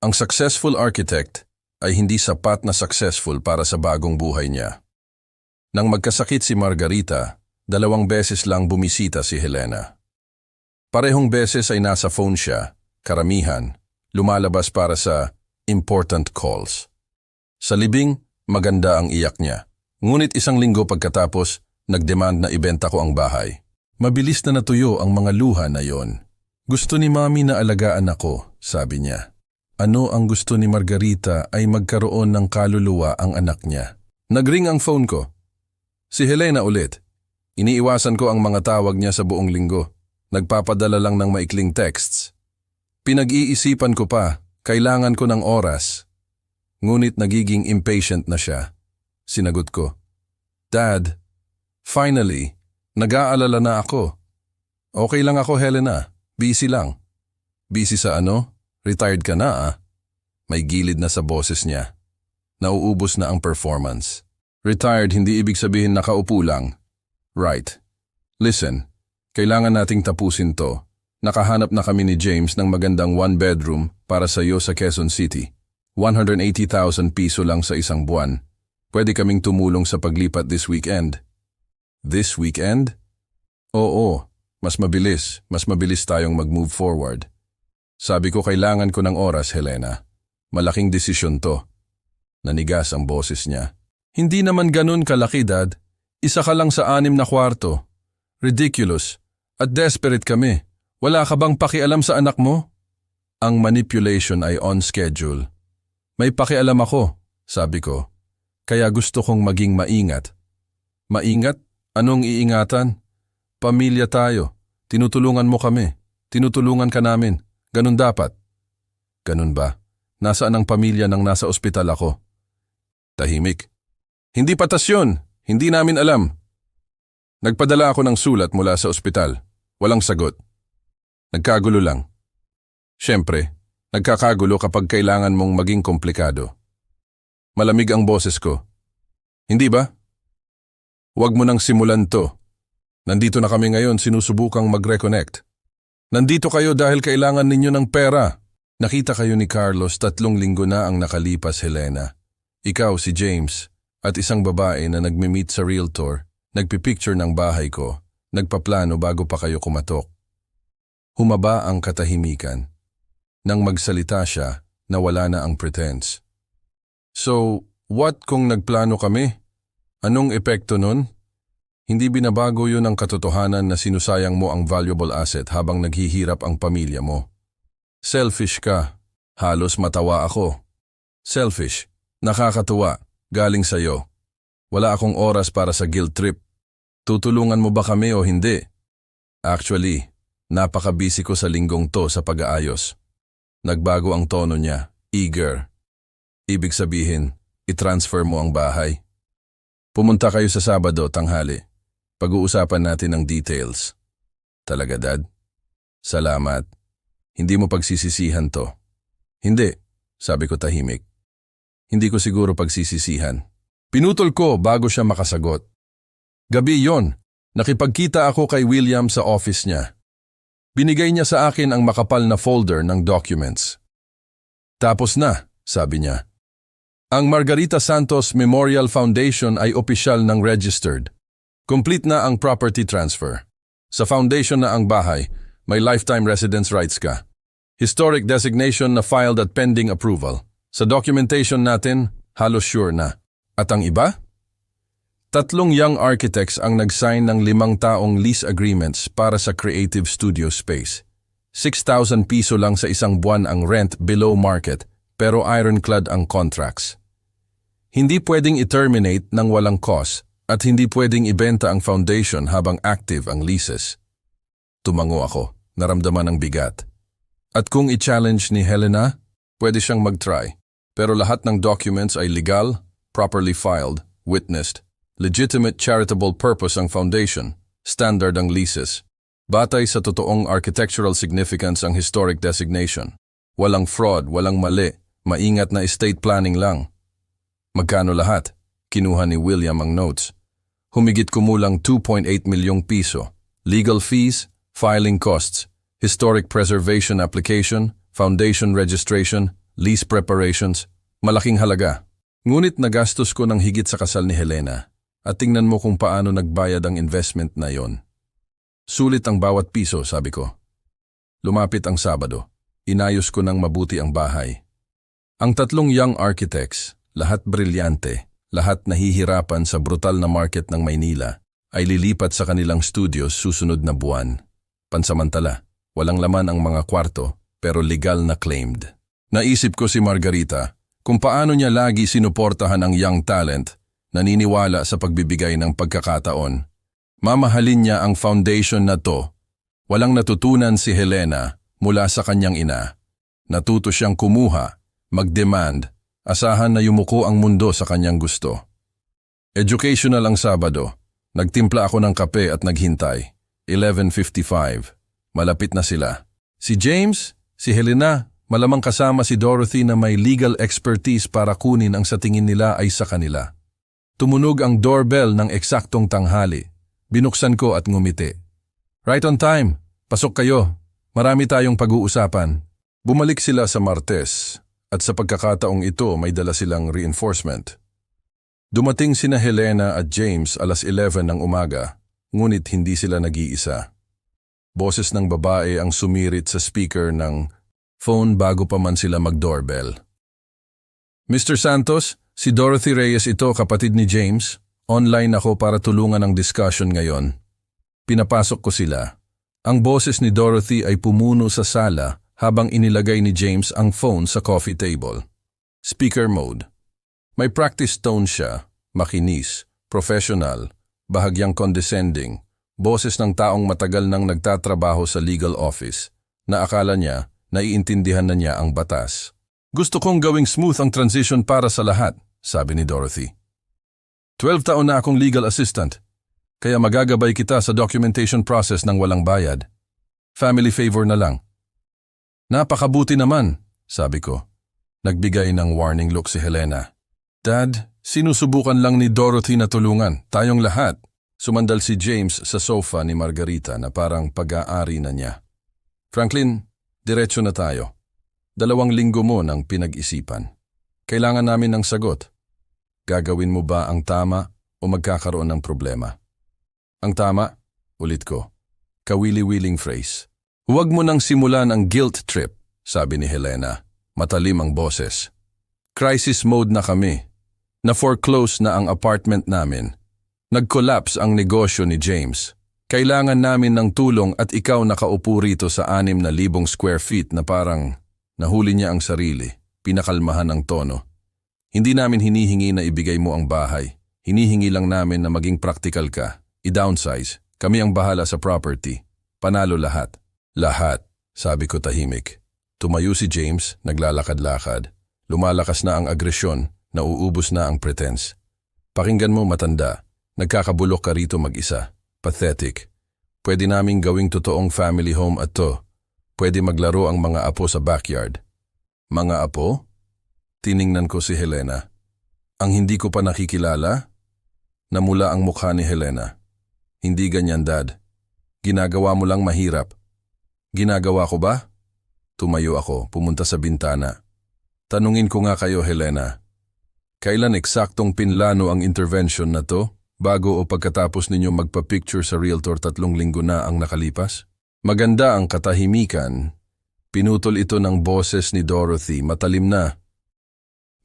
Ang successful architect ay hindi sapat na successful para sa bagong buhay niya. Nang magkasakit si Margarita, 2 beses lang bumisita si Helena. Parehong beses ay nasa phone siya, karamihan, lumalabas para sa important calls. Sa libing, maganda ang iyak niya. Ngunit 1 linggo pagkatapos, nagdemand na ibenta ko ang bahay. Mabilis na natuyo ang mga luha na yon. Gusto ni Mami na alagaan ako, sabi niya. Ano ang gusto ni Margarita ay magkaroon ng kaluluwa ang anak niya. Nagring ang phone ko. Si Helena ulit. Iniiwasan ko ang mga tawag niya sa buong linggo. Nagpapadala lang ng maikling texts. Pinag-iisipan ko pa, kailangan ko ng oras. Ngunit nagiging impatient na siya. Sinagot ko, Dad, finally, nag-aalala na ako. Okay lang ako, Helena. Busy lang. Busy sa ano? Retired ka na ah. May gilid na sa boses niya. Nauubos na ang performance. Retired hindi ibig sabihin nakaupo lang. Right. Listen, kailangan nating tapusin to. Nakahanap na kami ni James ng magandang 1-bedroom para sa iyo sa Quezon City. 180,000 piso lang sa 1 buwan. Pwede kaming tumulong sa paglipat this weekend. This weekend? Oo, mas mabilis tayong mag-move forward. Sabi ko kailangan ko ng oras, Helena. Malaking desisyon to. Nanigas ang boses niya. Hindi naman ganun kalaki, Dad. Isa ka lang sa 6 na kwarto. Ridiculous. At desperate kami. Wala ka bang pakialam sa anak mo? Ang manipulation ay on schedule. May pakialam ako, sabi ko. Kaya gusto kong maging maingat. Maingat? Anong iingatan? Pamilya tayo. Tinutulungan mo kami. Tinutulungan ka namin. Ganun dapat. Ganun ba? Nasaan ang pamilya nang nasa ospital ako? Tahimik. Hindi patas yun. Hindi namin alam. Nagpadala ako ng sulat mula sa ospital. Walang sagot. Nagkagulo lang. Siyempre, nagkakagulo kapag kailangan mong maging komplikado. Malamig ang boses ko. Hindi ba? Huwag mo nang simulan to. Nandito na kami ngayon, sinusubukang mag-reconnect. Nandito kayo dahil kailangan ninyo ng pera. Nakita kayo ni Carlos 3 linggo na ang nakalipas, Helena. Ikaw, si James, at isang babae na nagme-meet sa realtor, nagpipicture ng bahay ko, nagpaplano bago pa kayo kumatok. Humaba ang katahimikan. Nang magsalita siya, nawala na ang pretense. So, what kung nagplano kami? Anong epekto nun? Hindi binabago yun ang katotohanan na sinusayang mo ang valuable asset habang naghihirap ang pamilya mo. Selfish ka. Halos matawa ako. Selfish. Nakakatuwa. Galing sa'yo. Wala akong oras para sa guilt trip. Tutulungan mo ba kami o hindi? Actually, napaka-busy ko sa linggong to sa pag-aayos. Nagbago ang tono niya. Eager. Ibig sabihin, i-transfer mo ang bahay. Pumunta kayo sa Sabado, tanghali. Pag-uusapan natin ang details. Talaga, Dad? Salamat. Hindi mo pagsisisihan to. Hindi, sabi ko tahimik. Hindi ko siguro pagsisisihan. Pinutol ko bago siya makasagot. Gabi yon, nakipagkita ako kay William sa office niya. Binigay niya sa akin ang makapal na folder ng documents. Tapos na, sabi niya. Ang Margarita Santos Memorial Foundation ay opisyal ng registered. Complete na ang property transfer. Sa foundation na ang bahay, may lifetime residence rights ka. Historic designation na filed at pending approval. Sa documentation natin, halos sure na. At ang iba? 3 young architects ang nag-sign ng 5 taong lease agreements para sa creative studio space. 6,000 piso lang sa isang buwan ang rent below market, pero ironclad ang contracts. Hindi pwedeng i-terminate ng walang cost at hindi pwedeng ibenta ang foundation habang active ang leases. Tumango ako, naramdaman ang bigat. At kung i-challenge ni Helena, pwede siyang mag-try. Pero lahat ng documents ay legal, properly filed, witnessed, legitimate charitable purpose ang foundation, standard ang leases. Batay sa totoong architectural significance ang historic designation. Walang fraud, walang mali, maingat na estate planning lang. Magkano lahat? Kinuha ni William ang notes. Humigit kumulang 2.8 milyong piso. Legal fees, filing costs, historic preservation application, foundation registration, lease preparations, malaking halaga. Ngunit nagastos ko ng higit sa kasal ni Helena at tingnan mo kung paano nagbayad ang investment na yon. Sulit ang bawat piso, sabi ko. Lumapit ang Sabado. Inayos ko ng mabuti ang bahay. Ang 3 young architects, lahat brilyante, lahat nahihirapan sa brutal na market ng Maynila, ay lilipat sa kanilang studios susunod na buwan. Pansamantala, walang laman ang mga kwarto pero legal na claimed. Naisip ko si Margarita kung paano niya lagi sinuportahan ang young talent, naniniwala sa pagbibigay ng pagkakataon. Mamahalin niya ang foundation na to. Walang natutunan si Helena mula sa kanyang ina. Natuto siyang kumuha, mag-demand, asahan na yumuko ang mundo sa kanyang gusto. Educational ang Sabado. Nagtimpla ako ng kape at naghintay. 11:55. Malapit na sila. Si James, si Helena, malamang kasama si Dorothy na may legal expertise para kunin ang sa tingin nila ay sa kanila. Tumunog ang doorbell ng eksaktong tanghali. Binuksan ko at ngumiti. Right on time. Pasok kayo. Marami tayong pag-uusapan. Bumalik sila sa Martes at sa pagkakataong ito may dala silang reinforcement. Dumating sina Helena at James alas 11 ng umaga, ngunit hindi sila nag-iisa. Boses ng babae ang sumirit sa speaker ng phone bago pa man sila mag-doorbell. Mr. Santos, si Dorothy Reyes ito, kapatid ni James. Online ako para tulungan ang discussion ngayon. Pinapasok ko sila. Ang boses ni Dorothy ay pumuno sa sala habang inilagay ni James ang phone sa coffee table. Speaker mode. May practice tone siya, makinis, professional, bahagyang condescending, boses ng taong matagal nang nagtatrabaho sa legal office, na akala niya naiintindihan na niya ang batas. Gusto kong gawing smooth ang transition para sa lahat, sabi ni Dorothy. 12 taon na akong legal assistant, kaya magagabay kita sa documentation process ng walang bayad. Family favor na lang. Napakabuti naman, sabi ko. Nagbigay ng warning look si Helena. Dad, sinusubukan lang ni Dorothy na tulungan, tayong lahat. Sumandal si James sa sofa ni Margarita na parang pag-aari na niya. Franklin, diretso na tayo. 2 linggo mo nang pinag-isipan. Kailangan namin ng sagot. Gagawin mo ba ang tama o magkakaroon ng problema? Ang tama, ulit ko, kawili-wiling phrase. Huwag mo nang simulan ang guilt trip, sabi ni Helena. Matalim ang boses. Crisis mode na kami. Na-foreclose na ang apartment namin. Nag-collapse ang negosyo ni James. Kailangan namin ng tulong at ikaw nakaupo rito sa 6,000 square feet na parang nahuli niya ang sarili. Pinakalmahan ang tono. Hindi namin hinihingi na ibigay mo ang bahay. Hinihingi lang namin na maging practical ka. I-downsize. Kami ang bahala sa property. Panalo lahat. Lahat, sabi ko tahimik. Tumayo si James, naglalakad-lakad. Lumalakas na ang agresyon, nauubos na ang pretense. Pakinggan mo, matanda. Nagkakabulok ka rito mag-isa. Pathetic. Pwede naming gawing totoong family home at to. Pwede maglaro ang mga apo sa backyard. Mga apo? Tiningnan ko si Helena. Ang hindi ko pa nakikilala? Namula ang mukha ni Helena. Hindi ganyan, Dad. Ginagawa mo lang mahirap. Ginagawa ko ba? Tumayo ako, pumunta sa bintana. Tanungin ko nga kayo, Helena. Kailan eksaktong pinlano ang intervention na to? Bago o pagkatapos ninyo magpa-picture sa realtor 3 linggo na ang nakalipas? Maganda ang katahimikan. Pinutol ito ng boses ni Dorothy, matalim na.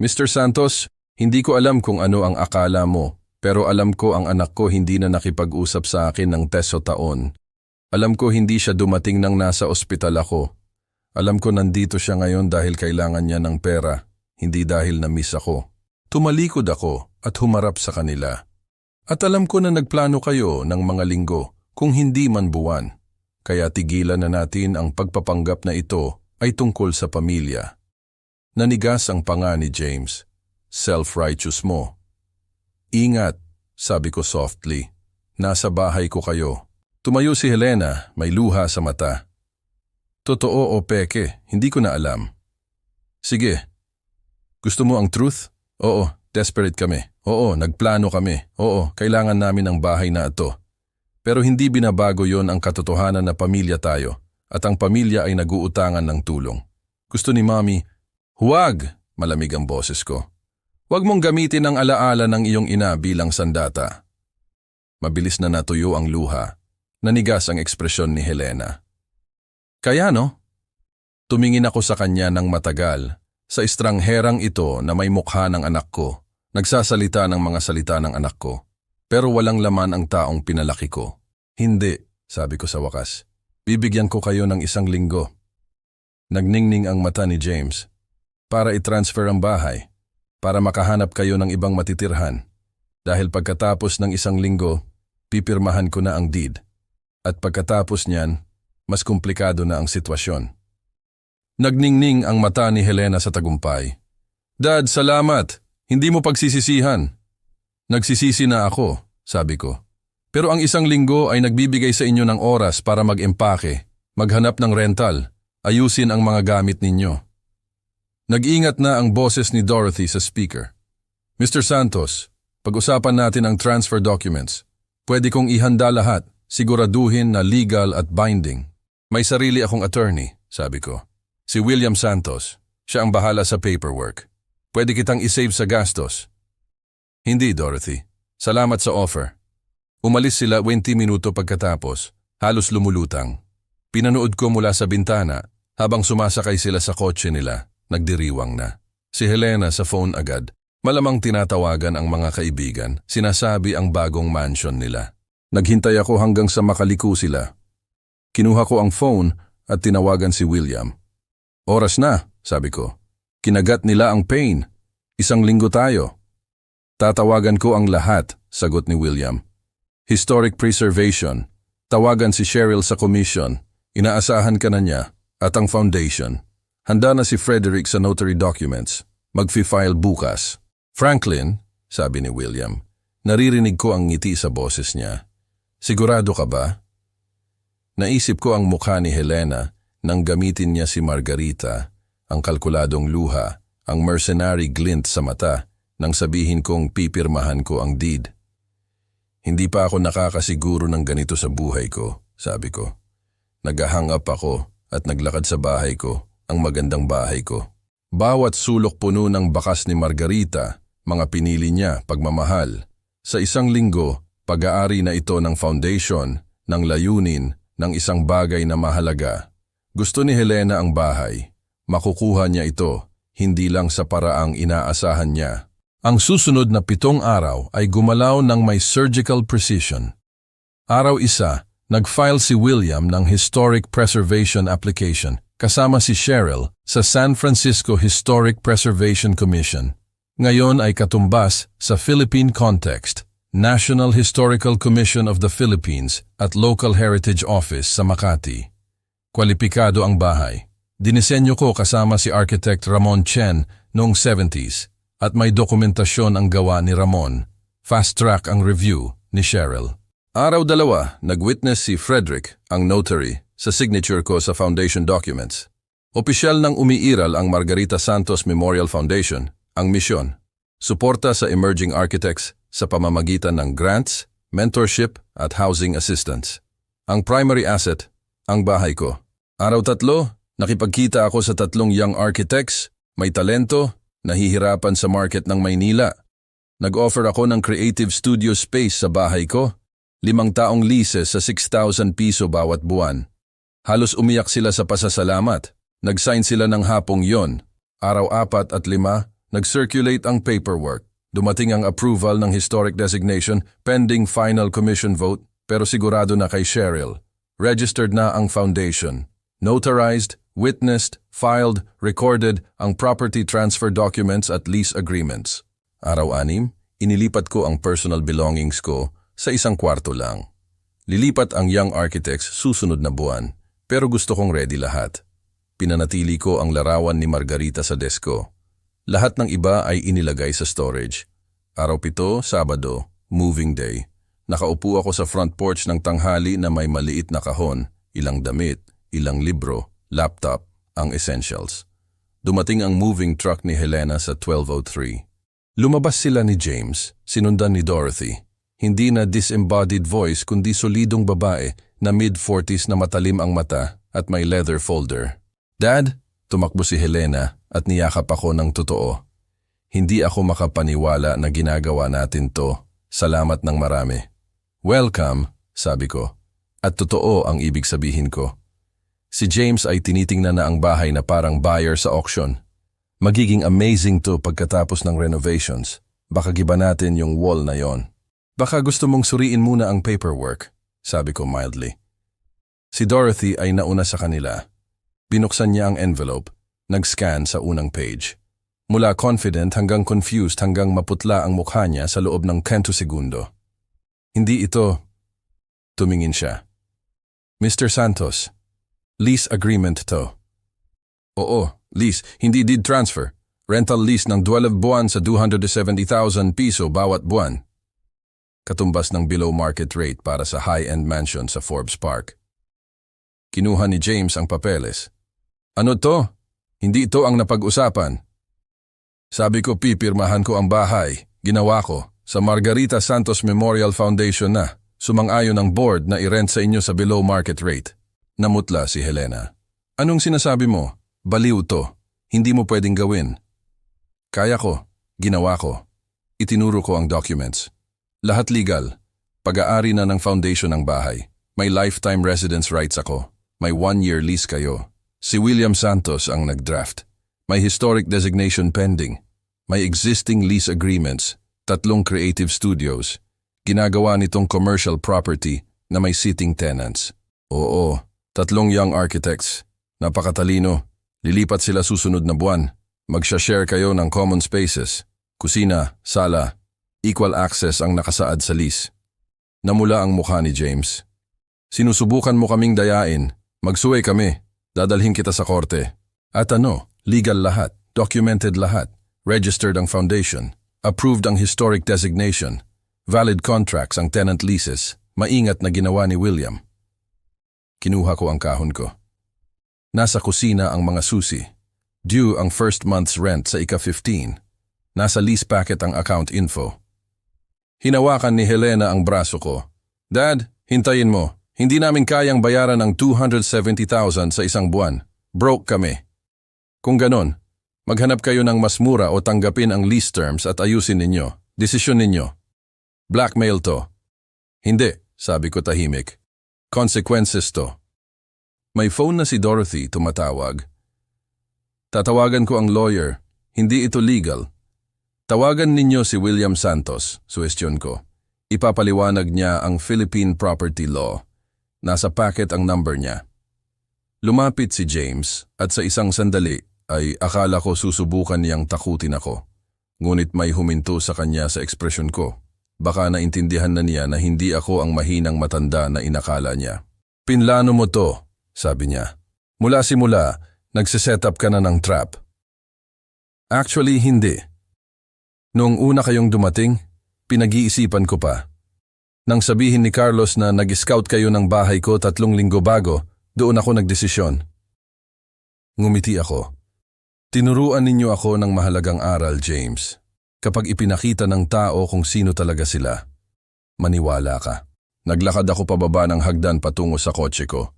Mr. Santos, hindi ko alam kung ano ang akala mo, pero alam ko ang anak ko hindi na nakipag-usap sa akin ng 10 taon. Alam ko hindi siya dumating nang nasa ospital ako. Alam ko nandito siya ngayon dahil kailangan niya ng pera, hindi dahil na-miss ako. Tumalikod ako at humarap sa kanila. At alam ko na nagplano kayo ng mga linggo, kung hindi man buwan. Kaya tigilan na natin ang pagpapanggap na ito ay tungkol sa pamilya. Nanigas ang panga ni James. Self-righteous mo. Ingat, sabi ko softly. Nasa bahay ko kayo. Tumayo si Helena, may luha sa mata. Totoo o peke, hindi ko na alam. Sige. Gusto mo ang truth? Oo, desperate kami. Oo, nagplano kami. Oo, kailangan namin ang bahay na ito. Pero hindi binabago yon ang katotohanan na pamilya tayo at ang pamilya ay naguutangan ng tulong. Gusto ni Mommy, huwag, malamig ang boses ko. Huwag mong gamitin ang alaala ng iyong ina bilang sandata. Mabilis na natuyo ang luha. Nanigas ang ekspresyon ni Helena. Kaya no? Tumingin ako sa kanya ng matagal, sa estrangherang ito na may mukha ng anak ko, nagsasalita ng mga salita ng anak ko, pero walang laman ang taong pinalaki ko. Hindi, sabi ko sa wakas. Bibigyan ko kayo ng 1 linggo. Nagningning ang mata ni James. Para i-transfer ang bahay, para makahanap kayo ng ibang matitirhan. Dahil pagkatapos ng 1 linggo, pipirmahan ko na ang deed. At pagkatapos niyan, mas komplikado na ang sitwasyon. Nagningning ang mata ni Helena sa tagumpay. Dad, salamat. Hindi mo pagsisisihan. Nagsisisi na ako, sabi ko. Pero ang 1 linggo ay nagbibigay sa inyo ng oras para mag-empake, maghanap ng rental, ayusin ang mga gamit ninyo. Nag-ingat na ang boses ni Dorothy sa speaker. Mr. Santos, pag-usapan natin ang transfer documents. Pwede kong ihanda lahat, siguraduhin na legal at binding. May sarili akong attorney, sabi ko. Si William Santos. Siya ang bahala sa paperwork. Pwede kitang isave sa gastos. Hindi, Dorothy. Salamat sa offer. Umalis sila 20 minuto pagkatapos, halos lumulutang. Pinanood ko mula sa bintana habang sumasakay sila sa kotse nila, nagdiriwang na. Si Helena sa phone agad, malamang tinatawagan ang mga kaibigan, sinasabi ang bagong mansion nila. Naghintay ako hanggang sa makaliko sila. Kinuha ko ang phone at tinawagan si William. Oras na, sabi ko. Kinagat nila ang pain. 1 linggo tayo. Tatawagan ko ang lahat, sagot ni William. Historic preservation. Tawagan si Cheryl sa commission. Inaasahan ka na niya. At ang foundation. Handa na si Frederick sa notary documents. Magfi-file bukas. Franklin, sabi ni William. Naririnig ko ang ngiti sa boses niya. Sigurado ka ba? Naisip ko ang mukha ni Helena nang gamitin niya si Margarita, ang kalkuladong luha, ang mercenary glint sa mata nang sabihin kong pipirmahan ko ang deed. Hindi pa ako nakakasiguro ng ganito sa buhay ko, sabi ko. Nag-hang up ako at naglakad sa bahay ko, ang magandang bahay ko. Bawat sulok puno ng bakas ni Margarita, mga pinili niya, pagmamahal. Sa 1 linggo, pag-aari na ito ng foundation, ng layunin, ng isang bagay na mahalaga. Gusto ni Helena ang bahay. Makukuha niya ito, hindi lang sa paraang inaasahan niya. Ang susunod na 7 araw ay gumalaw ng may surgical precision. Araw 1, nag-file si William ng Historic Preservation Application kasama si Cheryl sa San Francisco Historic Preservation Commission. Ngayon ay katumbas sa Philippine context, National Historical Commission of the Philippines at Local Heritage Office sa Makati. Kwalipikado ang bahay. Dinisenyo ko kasama si Architect Ramon Chen noong 70s at may dokumentasyon ang gawa ni Ramon. Fast track ang review ni Cheryl. Araw 2, nag-witness si Frederick, ang notary, sa signature ko sa foundation documents. Opisyal nang umiiral ang Margarita Santos Memorial Foundation, ang misyon. Suporta sa emerging architects sa pamamagitan ng grants, mentorship at housing assistance. Ang primary asset, ang bahay ko. Araw 3, nakipagkita ako sa 3 young architects, may talento, nahihirapan sa market ng Maynila. Nag-offer ako ng creative studio space sa bahay ko, 5 taong leases sa 6,000 piso bawat buwan. Halos umiyak sila sa pasasalamat. Nag-sign sila ng hapong yon. Araw 4 at 5, nag-circulate ang paperwork. Dumating ang approval ng historic designation pending final commission vote pero sigurado na kay Cheryl. Registered na ang foundation. Notarized, witnessed, filed, recorded ang property transfer documents at lease agreements. Araw 6, inilipat ko ang personal belongings ko sa 1 kwarto lang. Lilipat ang young architects susunod na buwan, pero gusto kong ready lahat. Pinanatili ko ang larawan ni Margarita sa desk ko. Lahat ng iba ay inilagay sa storage. Araw 7, Sabado, moving day. Nakaupo ako sa front porch ng tanghali na may maliit na kahon, ilang damit, ilang libro, laptop, ang essentials. Dumating ang moving truck ni Helena sa 12:03. Lumabas sila ni James, sinundan ni Dorothy. Hindi na disembodied voice kundi solidong babae na mid-40s na matalim ang mata at may leather folder. Dad, tumakbo si Helena at niyakap ako ng totoo. Hindi ako makapaniwala na ginagawa natin to. Salamat ng marami. Welcome, sabi ko. At totoo ang ibig sabihin ko. Si James ay tinitingnan na ang bahay na parang buyer sa auction. Magiging amazing to pagkatapos ng renovations. Baka giba natin yung wall na yon. Baka gusto mong suriin muna ang paperwork, sabi ko mildly. Si Dorothy ay nauna sa kanila. Binuksan niya ang envelope, nag-scan sa unang page. Mula confident hanggang confused hanggang maputla ang mukha niya sa loob ng 10 segundo. Hindi ito. Tumingin siya. Mr. Santos, lease agreement to. Oo, lease, hindi deed transfer. Rental lease ng 12 buwan sa 270,000 piso bawat buwan. Katumbas ng below market rate para sa high-end mansion sa Forbes Park. Kinuha ni James ang papeles. Ano to? Hindi ito ang napag-usapan. Sabi ko pipirmahan ko ang bahay. Ginawa ko. Sa Margarita Santos Memorial Foundation na. Sumang-ayon ang board na i-rent sa inyo sa below market rate. Namutla si Helena. Anong sinasabi mo? Baliw to. Hindi mo pwedeng gawin. Kaya ko. Ginawa ko. Itinuro ko ang documents. Lahat legal. Pag-aari na ng foundation ng bahay. May lifetime residence rights ako. May 1-year lease kayo. Si William Santos ang nag-draft. May historic designation pending. May existing lease agreements. 3 creative studios. Ginagawa nitong commercial property na may sitting tenants. Oo, 3 young architects. Napakatalino. Lilipat sila susunod na buwan. Magsha-share kayo ng common spaces. Kusina, sala. Equal access ang nakasaad sa lease. Namula ang mukha ni James. Sinusubukan mo kaming dayain. Magsuway kami. Dadalhin kita sa korte. At legal lahat. Documented lahat. Registered ang foundation. Approved ang historic designation. Valid contracts ang tenant leases. Maingat na ginawa ni William. Kinuha ko ang kahon ko. Nasa kusina ang mga susi. Due ang first month's rent sa ika-15. Nasa lease packet ang account info. Hinawakan ni Helena ang braso ko. Dad, hintayin mo. Hindi namin kayang bayaran ang 270,000 sa isang buwan. Broke kami. Kung ganon, maghanap kayo ng mas mura o tanggapin ang lease terms at ayusin ninyo. Desisyon ninyo. Blackmail to. Hindi, sabi ko tahimik. Consequences to. May phone na si Dorothy, tumatawag. Tatawagan ko ang lawyer. Hindi ito legal. Tawagan ninyo si William Santos, suwestyon ko. Ipapaliwanag niya ang Philippine Property Law. Nasa packet ang number niya. Lumapit si James at sa isang sandali ay akala ko susubukan niyang takutin ako. Ngunit may huminto sa kanya sa ekspresyon ko. Baka naintindihan na niya na hindi ako ang mahinang matanda na inakala niya. Pinlano mo to, sabi niya. Mula simula, nagsiset up ka na ng trap. Actually, hindi. Noong una kayong dumating, pinag-iisipan ko pa. Nang sabihin ni Carlos na nag-scout kayo ng bahay ko 3 linggo bago, doon ako nagdesisyon. Ngumiti ako. Tinuruan ninyo ako ng mahalagang aral, James. Kapag ipinakita ng tao kung sino talaga sila, maniwala ka. Naglakad ako pababa ng hagdan patungo sa kotse ko.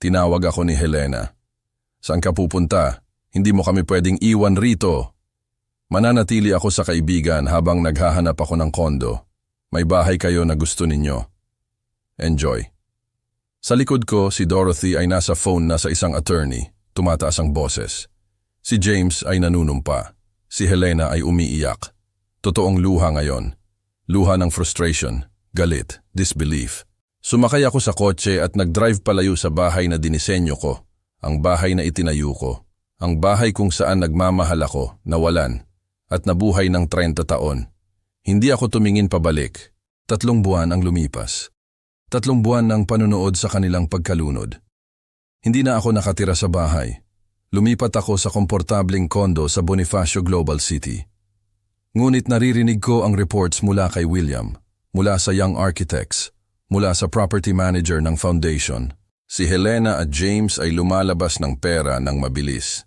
Tinawag ako ni Helena. Saan ka pupunta? Hindi mo kami pwedeng iwan rito. Mananatili ako sa kaibigan habang naghahanap ako ng kondo. May bahay kayo na gusto ninyo. Enjoy. Sa likod ko, si Dorothy ay nasa phone na sa isang attorney. Tumataas ang boses. Si James ay nanunumpa. Si Helena ay umiiyak. Totoong luha ngayon. Luha ng frustration, galit, disbelief. Sumakay ako sa kotse at nag-drive palayo sa bahay na dinisenyo ko. Ang bahay na itinayo ko. Ang bahay kung saan nagmamahal ako, nawalan, at nabuhay ng 30 taon. Hindi ako tumingin pabalik. 3 buwan ang lumipas. 3 buwan ng panunood sa kanilang pagkalunod. Hindi na ako nakatira sa bahay. Lumipat ako sa komportabling kondo sa Bonifacio Global City. Ngunit naririnig ko ang reports mula kay William, mula sa young architects, mula sa property manager ng foundation. Si Helena at James ay lumalabas ng pera ng mabilis.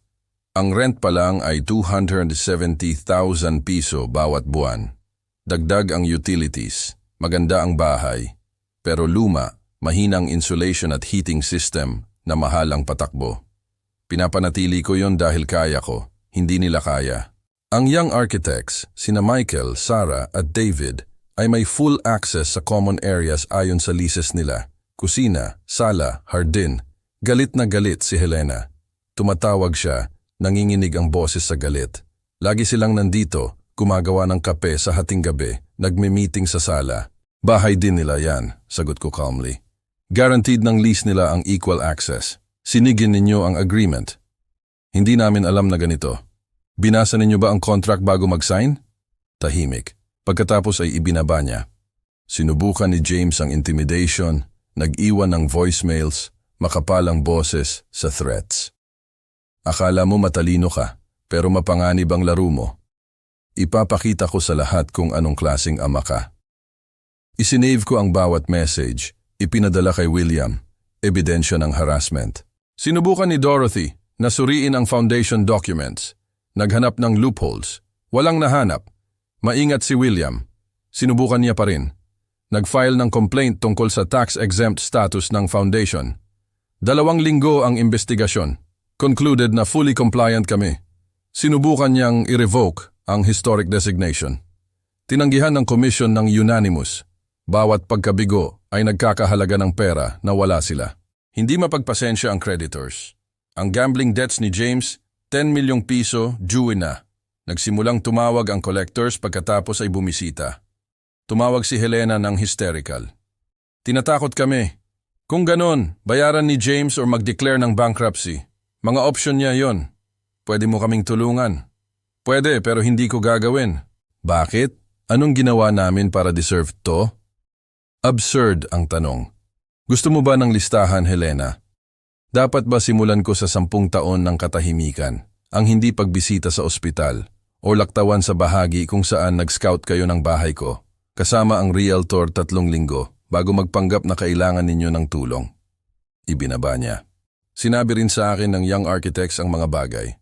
Ang rent pa lang ay 270,000 piso bawat buwan. Dagdag ang utilities, maganda ang bahay, pero luma, mahinang insulation at heating system na mahal ang patakbo. Pinapanatili ko yon dahil kaya ko, hindi nila kaya. Ang young architects, sina Michael, Sarah at David, ay may full access sa common areas ayon sa leases nila. Kusina, sala, hardin. Galit na galit si Helena. Tumatawag siya, nanginginig ang boses sa galit. Lagi silang nandito, gumagawa ng kape sa hating gabi, nagme-meeting sa sala. Bahay din nila yan, sagot ko calmly. Guaranteed ng lease nila ang equal access. Sinigin ninyo ang agreement. Hindi namin alam na ganito. Binasa ninyo ba ang contract bago mag-sign? Tahimik. Pagkatapos ay ibinaba niya. Sinubukan ni James ang intimidation, nag-iwan ng voicemails, makapalang boses sa threats. Akala mo matalino ka, pero mapanganib ang laro mo. Ipapakita ko sa lahat kung anong klaseng ama ka. Isinave ko ang bawat message, ipinadala kay William, ebidensya ng harassment. Sinubukan ni Dorothy na suriin ang foundation documents. Naghanap ng loopholes. Walang nahanap. Maingat si William. Sinubukan niya pa rin. Nag-file ng complaint tungkol sa tax-exempt status ng foundation. 2 linggo ang investigasyon. Concluded na fully compliant kami. Sinubukan niyang i-revoke ang historic designation. Tinanggihan ng komisyon ng unanimous. Bawat pagkabigo ay nagkakahalaga ng pera na wala sila. Hindi mapagpasensya ang creditors. Ang gambling debts ni James, 10 milyong piso, due na. Nagsimulang tumawag ang collectors pagkatapos ay bumisita. Tumawag si Helena ng hysterical. Tinatakot kami. Kung ganon, bayaran ni James or mag-declare ng bankruptcy. Mga option niya yon. Pwede mo kaming tulungan. Pwede pero hindi ko gagawin. Bakit? Anong ginawa namin para deserve to? Absurd ang tanong. Gusto mo ba ng listahan, Helena? Dapat ba simulan ko sa 10 taon ng katahimikan, ang hindi pagbisita sa ospital, o laktawan sa bahagi kung saan nag-scout kayo ng bahay ko, kasama ang realtor 3 linggo bago magpanggap na kailangan ninyo ng tulong? Ibinaba niya. Sinabi rin sa akin ng young architects ang mga bagay.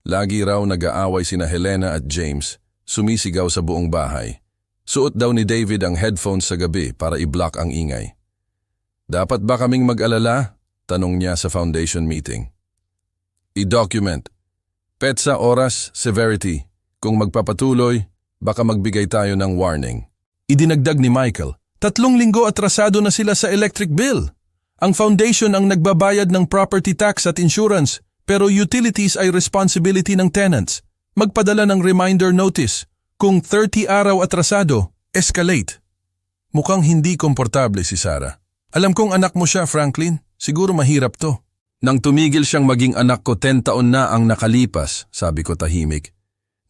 Lagi raw nag-aaway sina Helena at James, sumisigaw sa buong bahay. Suot daw ni David ang headphones sa gabi para i-block ang ingay. Dapat ba kaming mag-alala? Tanong niya sa foundation meeting. I-document. Petsa, oras, severity. Kung magpapatuloy, baka magbigay tayo ng warning. Idinagdag ni Michael, 3 linggo atrasado na sila sa electric bill. Ang foundation ang nagbabayad ng property tax at insurance, pero utilities ay responsibility ng tenants. Magpadala ng reminder notice. Kung 30 araw atrasado, escalate. Mukhang hindi komportable si Sarah. Alam kong anak mo siya, Franklin. Siguro mahirap to. Nang tumigil siyang maging anak ko 10 taon na ang nakalipas, sabi ko tahimik.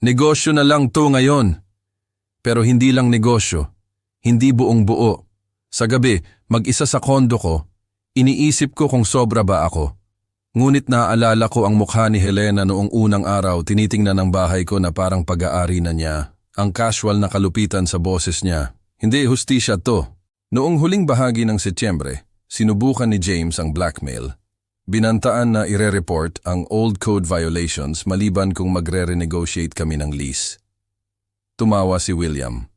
Negosyo na lang to ngayon. Pero hindi lang negosyo. Hindi buong buo. Sa gabi, mag-isa sa kondo ko, iniisip ko kung sobra ba ako. Ngunit naaalala ko ang mukha ni Helena noong unang araw, tinitingnan ang bahay ko na parang pag-aari na niya. Ang casual na kalupitan sa boses niya. Hindi hustisya to. Noong huling bahagi ng Setyembre, sinubukan ni James ang blackmail. Binantaan na ire-report ang old code violations maliban kung magre-renegotiate kami ng lease. Tumawa si William.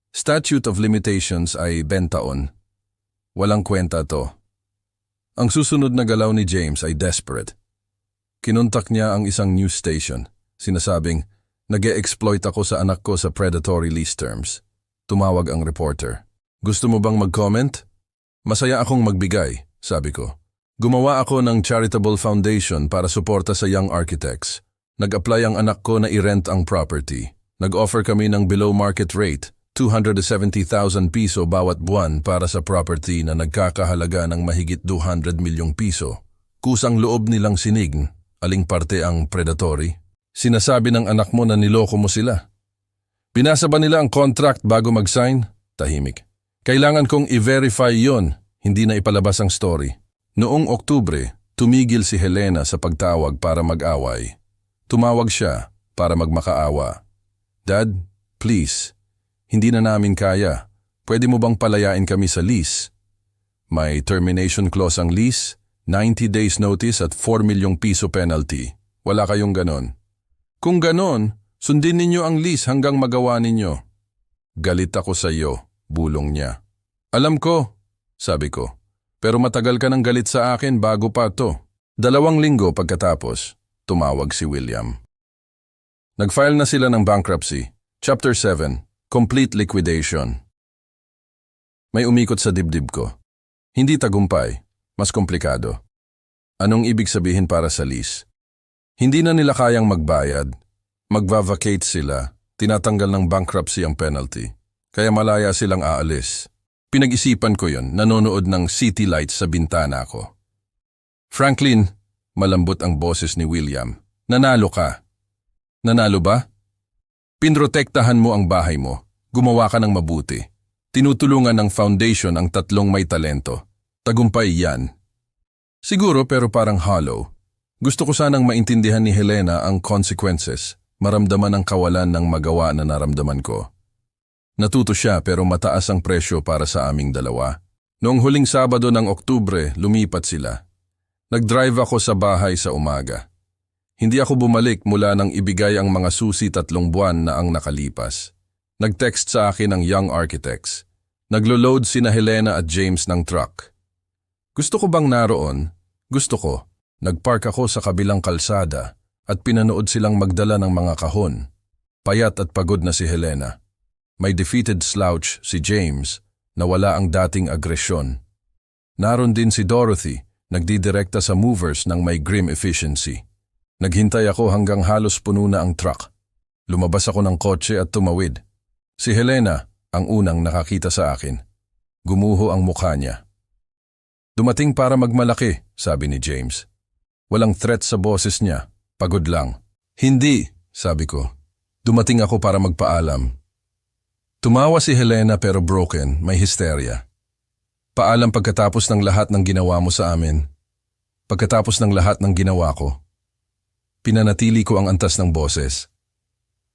Statute of limitations ay 20 taon. Walang kwenta to. Ang susunod na galaw ni James ay desperate. Kinontak niya ang isang news station, sinasabing, nag-e-exploit ako sa anak ko sa predatory lease terms. Tumawag ang reporter. Gusto mo bang mag-comment? Masaya akong magbigay, sabi ko. Gumawa ako ng charitable foundation para suporta sa young architects. Nag-apply ang anak ko na i-rent ang property. Nag-offer kami ng below market rate, 270,000 piso bawat buwan para sa property na nagkakahalaga ng mahigit 200 milyong piso. Kusang loob nilang sinig, aling parte ang predatory. Sinasabi ng anak mo na niloko mo sila. Binasa ba nila ang contract bago mag-sign? Tahimik. Kailangan kong i-verify yon, hindi na ipalabas ang story. Noong Oktubre, tumigil si Helena sa pagtawag para mag-away. Tumawag siya para magmakaawa. Dad, please, hindi na namin kaya. Pwede mo bang palayain kami sa lease? May termination clause ang lease, 90 days notice at 4 milyong piso penalty. Wala kayong ganon. Kung ganon, sundin ninyo ang lease hanggang magawa ninyo. Galit ako sa iyo, bulong niya. Alam ko, sabi ko, pero matagal ka nang galit sa akin bago pa to. 2 linggo pagkatapos, tumawag si William. Nag-file na sila ng bankruptcy. Chapter 7, Complete Liquidation. May umikot sa dibdib ko. Hindi tagumpay, mas komplikado. Anong ibig sabihin para sa lease? Hindi na nila kayang magbayad. Magva-vacate sila, tinatanggal ng bankruptcy ang penalty. Kaya malaya silang aalis. Pinag-isipan ko yon, nanonood ng city lights sa bintana ko. Franklin, malambot ang boses ni William, nanalo ka. Nanalo ba? Pinrotektahan mo ang bahay mo, gumawa ka ng mabuti. Tinutulungan ng foundation ang 3 may talento. Tagumpay yan. Siguro pero parang hollow. Gusto ko sanang maintindihan ni Helena ang consequences, maramdaman ang kawalan ng magawa na naramdaman ko. Natuto siya pero mataas ang presyo para sa aming dalawa. Noong huling Sabado ng Oktubre, lumipat sila. Nag-drive ako sa bahay sa umaga. Hindi ako bumalik mula nang ibigay ang mga susi 3 buwan na ang nakalipas. Nag-text sa akin ang young architects. Naglo-load sina Helena at James ng truck. Gusto ko bang naroon? Gusto ko. Nagpark ako sa kabilang kalsada at pinanood silang magdala ng mga kahon. Payat at pagod na si Helena. May defeated slouch si James na wala ang dating agresyon. Naroon din si Dorothy, nagdidirekta sa movers ng may grim efficiency. Naghintay ako hanggang halos puno na ang truck. Lumabas ako ng kotse at tumawid. Si Helena ang unang nakakita sa akin. Gumuho ang mukha niya. Dumating para magmalaki, sabi ni James. Walang threat sa boses niya, pagod lang. Hindi, sabi ko. Dumating ako para magpaalam. Tumawa si Helena pero broken, may hysteria. Paalam pagkatapos ng lahat ng ginawa mo sa amin. Pagkatapos ng lahat ng ginawa ko. Pinanatili ko ang antas ng boses.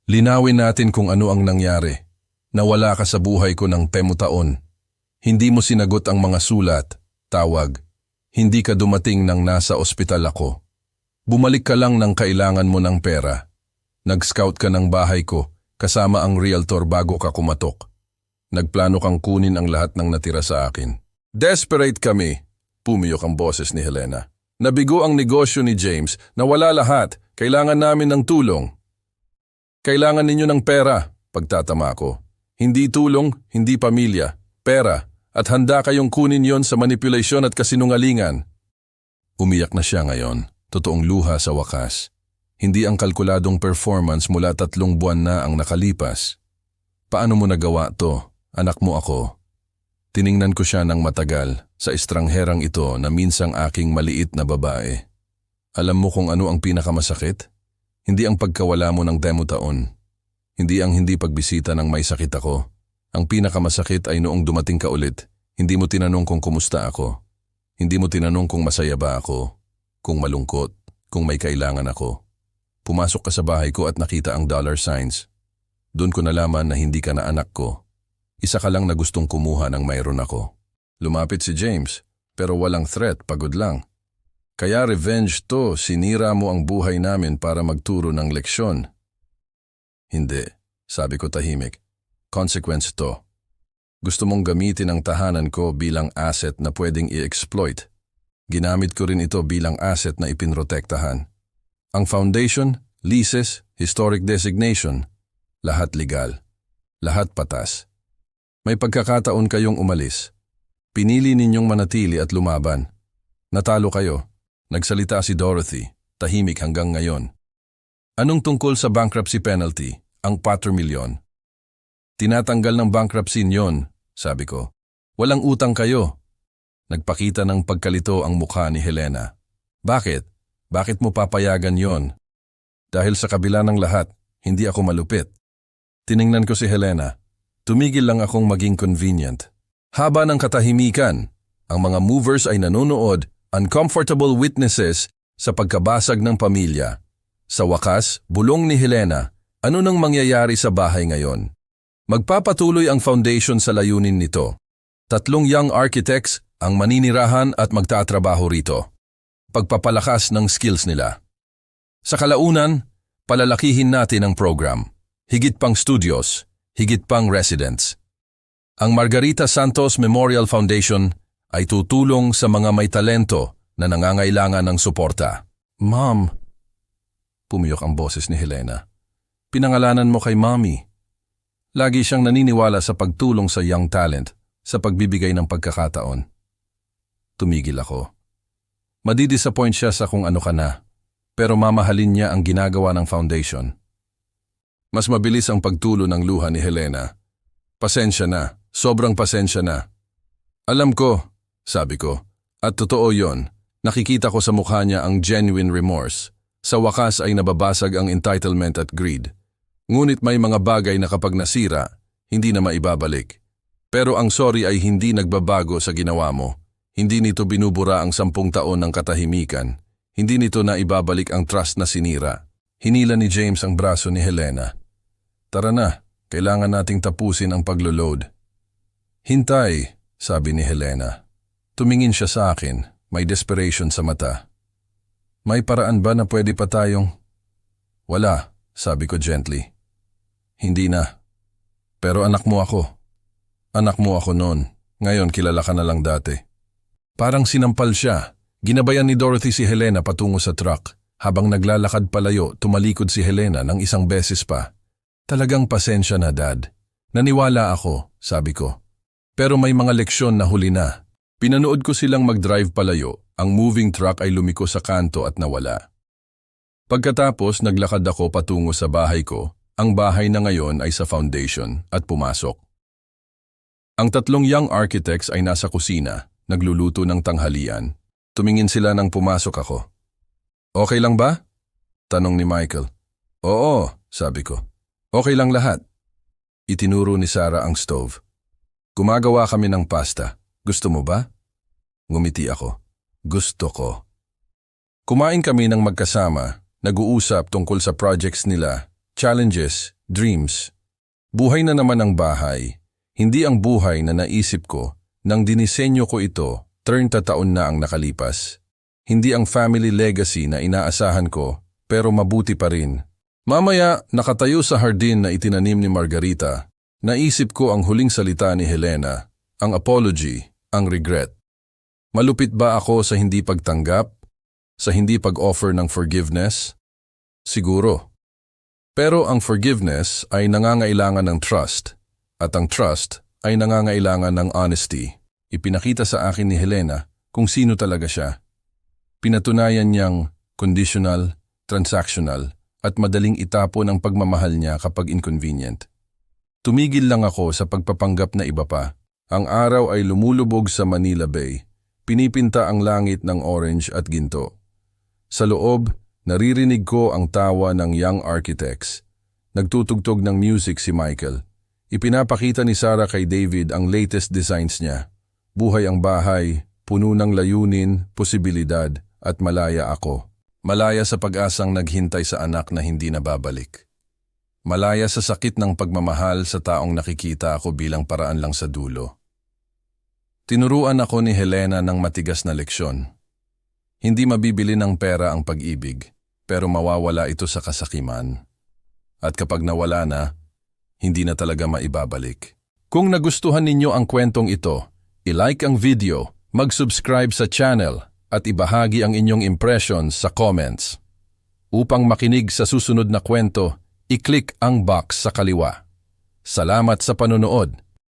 Linawin natin kung ano ang nangyari. Nawala ka sa buhay ko ng 10 taon. Hindi mo sinagot ang mga sulat, tawag. Hindi ka dumating nang nasa ospital ako. Bumalik ka lang nang kailangan mo ng pera. Nag-scout ka ng bahay ko kasama ang realtor bago ka kumatok. Nagplano kang kunin ang lahat ng natira sa akin. Desperate kami, pumiyok ang boses ni Helena. Nabigo ang negosyo ni James, nawala lahat, kailangan namin ng tulong. Kailangan ninyo ng pera, pagtatama ko. Hindi tulong, hindi pamilya, pera, at handa kayong kunin yon sa manipulasyon at kasinungalingan. Umiyak na siya ngayon, totoong luha sa wakas. Hindi ang kalkuladong performance mula 3 buwan na ang nakalipas. Paano mo nagawa to? Anak mo ako. Tiningnan ko siya ng matagal sa estrangherang ito na minsang aking maliit na babae. Alam mo kung ano ang pinakamasakit? Hindi ang pagkawala mo ng 10 taon. Hindi ang hindi pagbisita ng may sakit ako. Ang pinakamasakit ay noong dumating ka ulit. Hindi mo tinanong kung kumusta ako. Hindi mo tinanong kung masaya ba ako, kung malungkot, kung may kailangan ako. Pumasok ka sa bahay ko at nakita ang dollar signs. Doon ko nalaman na hindi ka na anak ko. Isa ka lang na gustong kumuha ng mayroon ako. Lumapit si James, pero walang threat, pagod lang. Kaya revenge to, sinira mo ang buhay namin para magturo ng leksyon. Hindi, sabi ko tahimik. Consequence to. Gusto mong gamitin ang tahanan ko bilang asset na pwedeng i-exploit. Ginamit ko rin ito bilang asset na ipinrotektahan. Ang foundation, leases, historic designation, lahat legal. Lahat patas. May pagkakataon kayong umalis. Pinili ninyong manatili at lumaban. Natalo kayo. Nagsalita si Dorothy, tahimik hanggang ngayon. Anong tungkol sa bankruptcy penalty, ang 4 milyon? Tinatanggal ng bankruptcy niyon, sabi ko. Walang utang kayo. Nagpakita ng pagkalito ang mukha ni Helena. Bakit? Bakit mo papayagan yon? Dahil sa kabila ng lahat, hindi ako malupit. Tiningnan ko si Helena. Tumigil lang akong maging convenient. Haba ng katahimikan, ang mga movers ay nanonood, uncomfortable witnesses sa pagkabasag ng pamilya. Sa wakas, bulong ni Helena, ano nang mangyayari sa bahay ngayon? Magpapatuloy ang foundation sa layunin nito. 3 young architects ang maninirahan at magtatrabaho rito. Pagpapalakas ng skills nila. Sa kalaunan, palalakihin natin ang program. Higit pang studios, higit pang residents. Ang Margarita Santos Memorial Foundation ay tutulong sa mga may talento na nangangailangan ng suporta. Mom, pumiyok ang boses ni Helena. Pinangalanan mo kay Mommy. Lagi siyang naniniwala sa pagtulong sa young talent, sa pagbibigay ng pagkakataon. Tumigil ako. Madidisappoint siya sa kung ano ka na, pero mamahalin niya ang ginagawa ng foundation. Mas mabilis ang pagtulo ng luha ni Helena. Pasensya na, sobrang pasensya na. Alam ko, sabi ko, at totoo yon, nakikita ko sa mukha niya ang genuine remorse. Sa wakas ay nababasag ang entitlement at greed. Ngunit may mga bagay na kapag nasira, hindi na maibabalik. Pero ang sorry ay hindi nagbabago sa ginawa mo. Hindi nito binubura ang 10 taon ng katahimikan. Hindi nito na ibabalik ang trust na sinira. Hinila ni James ang braso ni Helena. Tara na, kailangan nating tapusin ang paglo-load. Hintay, sabi ni Helena. Tumingin siya sa akin, may desperation sa mata. May paraan ba na pwede pa tayong... Wala, sabi ko gently. Hindi na. Pero anak mo ako. Anak mo ako noon. Ngayon kilala ka na lang dati. Parang sinampal siya. Ginabayan ni Dorothy si Helena patungo sa truck. Habang naglalakad palayo, tumalikod si Helena ng 1 beses pa. Talagang pasensya na, Dad. Naniwala ako, sabi ko. Pero may mga leksyon na huli na. Pinanood ko silang mag-drive palayo. Ang moving truck ay lumiko sa kanto at nawala. Pagkatapos naglakad ako patungo sa bahay ko. Ang bahay na ngayon ay sa foundation at pumasok. Ang tatlong young architects ay nasa kusina, nagluluto ng tanghalian. Tumingin sila nang pumasok ako. Okay lang ba? Tanong ni Michael. Oo, sabi ko. Okay lang lahat. Itinuro ni Sarah ang stove. Gumagawa kami ng pasta. Gusto mo ba? Ngumiti ako. Gusto ko. Kumain kami ng magkasama, nag-uusap tungkol sa projects nila, challenges, dreams. Buhay na naman ang bahay. Hindi ang buhay na naisip ko nang dinisenyo ko ito 30 taon na ang nakalipas. Hindi ang family legacy na inaasahan ko pero mabuti pa rin. Mamaya nakatayo sa hardin na itinanim ni Margarita, naisip ko ang huling salita ni Helena, ang apology, ang regret. Malupit ba ako sa hindi pagtanggap? Sa hindi pag-offer ng forgiveness? Siguro. Pero ang forgiveness ay nangangailangan ng trust. At ang trust ay nangangailangan ng honesty. Ipinakita sa akin ni Helena kung sino talaga siya. Pinatunayan niyang conditional, transactional, at madaling itapon ang pagmamahal niya kapag inconvenient. Tumigil lang ako sa pagpapanggap na iba pa. Ang araw ay lumulubog sa Manila Bay. Pinipinta ang langit ng orange at ginto. Sa loob, naririnig ko ang tawa ng young architects. Nagtutugtog ng music si Michael. Ipinapakita ni Sarah kay David ang latest designs niya. Buhay ang bahay, puno ng layunin, posibilidad, at malaya ako. Malaya sa pag-asang naghintay sa anak na hindi nababalik. Malaya sa sakit ng pagmamahal sa taong nakikita ako bilang paraan lang sa dulo. Tinuruan ako ni Helena ng matigas na leksyon. Hindi mabibili ng pera ang pag-ibig, pero mawawala ito sa kasakiman. At kapag nawala na, hindi na talaga maibabalik. Kung nagustuhan ninyo ang kwentong ito, i-like ang video, mag-subscribe sa channel, at ibahagi ang inyong impressions sa comments. Upang makinig sa susunod na kwento, i-click ang box sa kaliwa. Salamat sa panonood.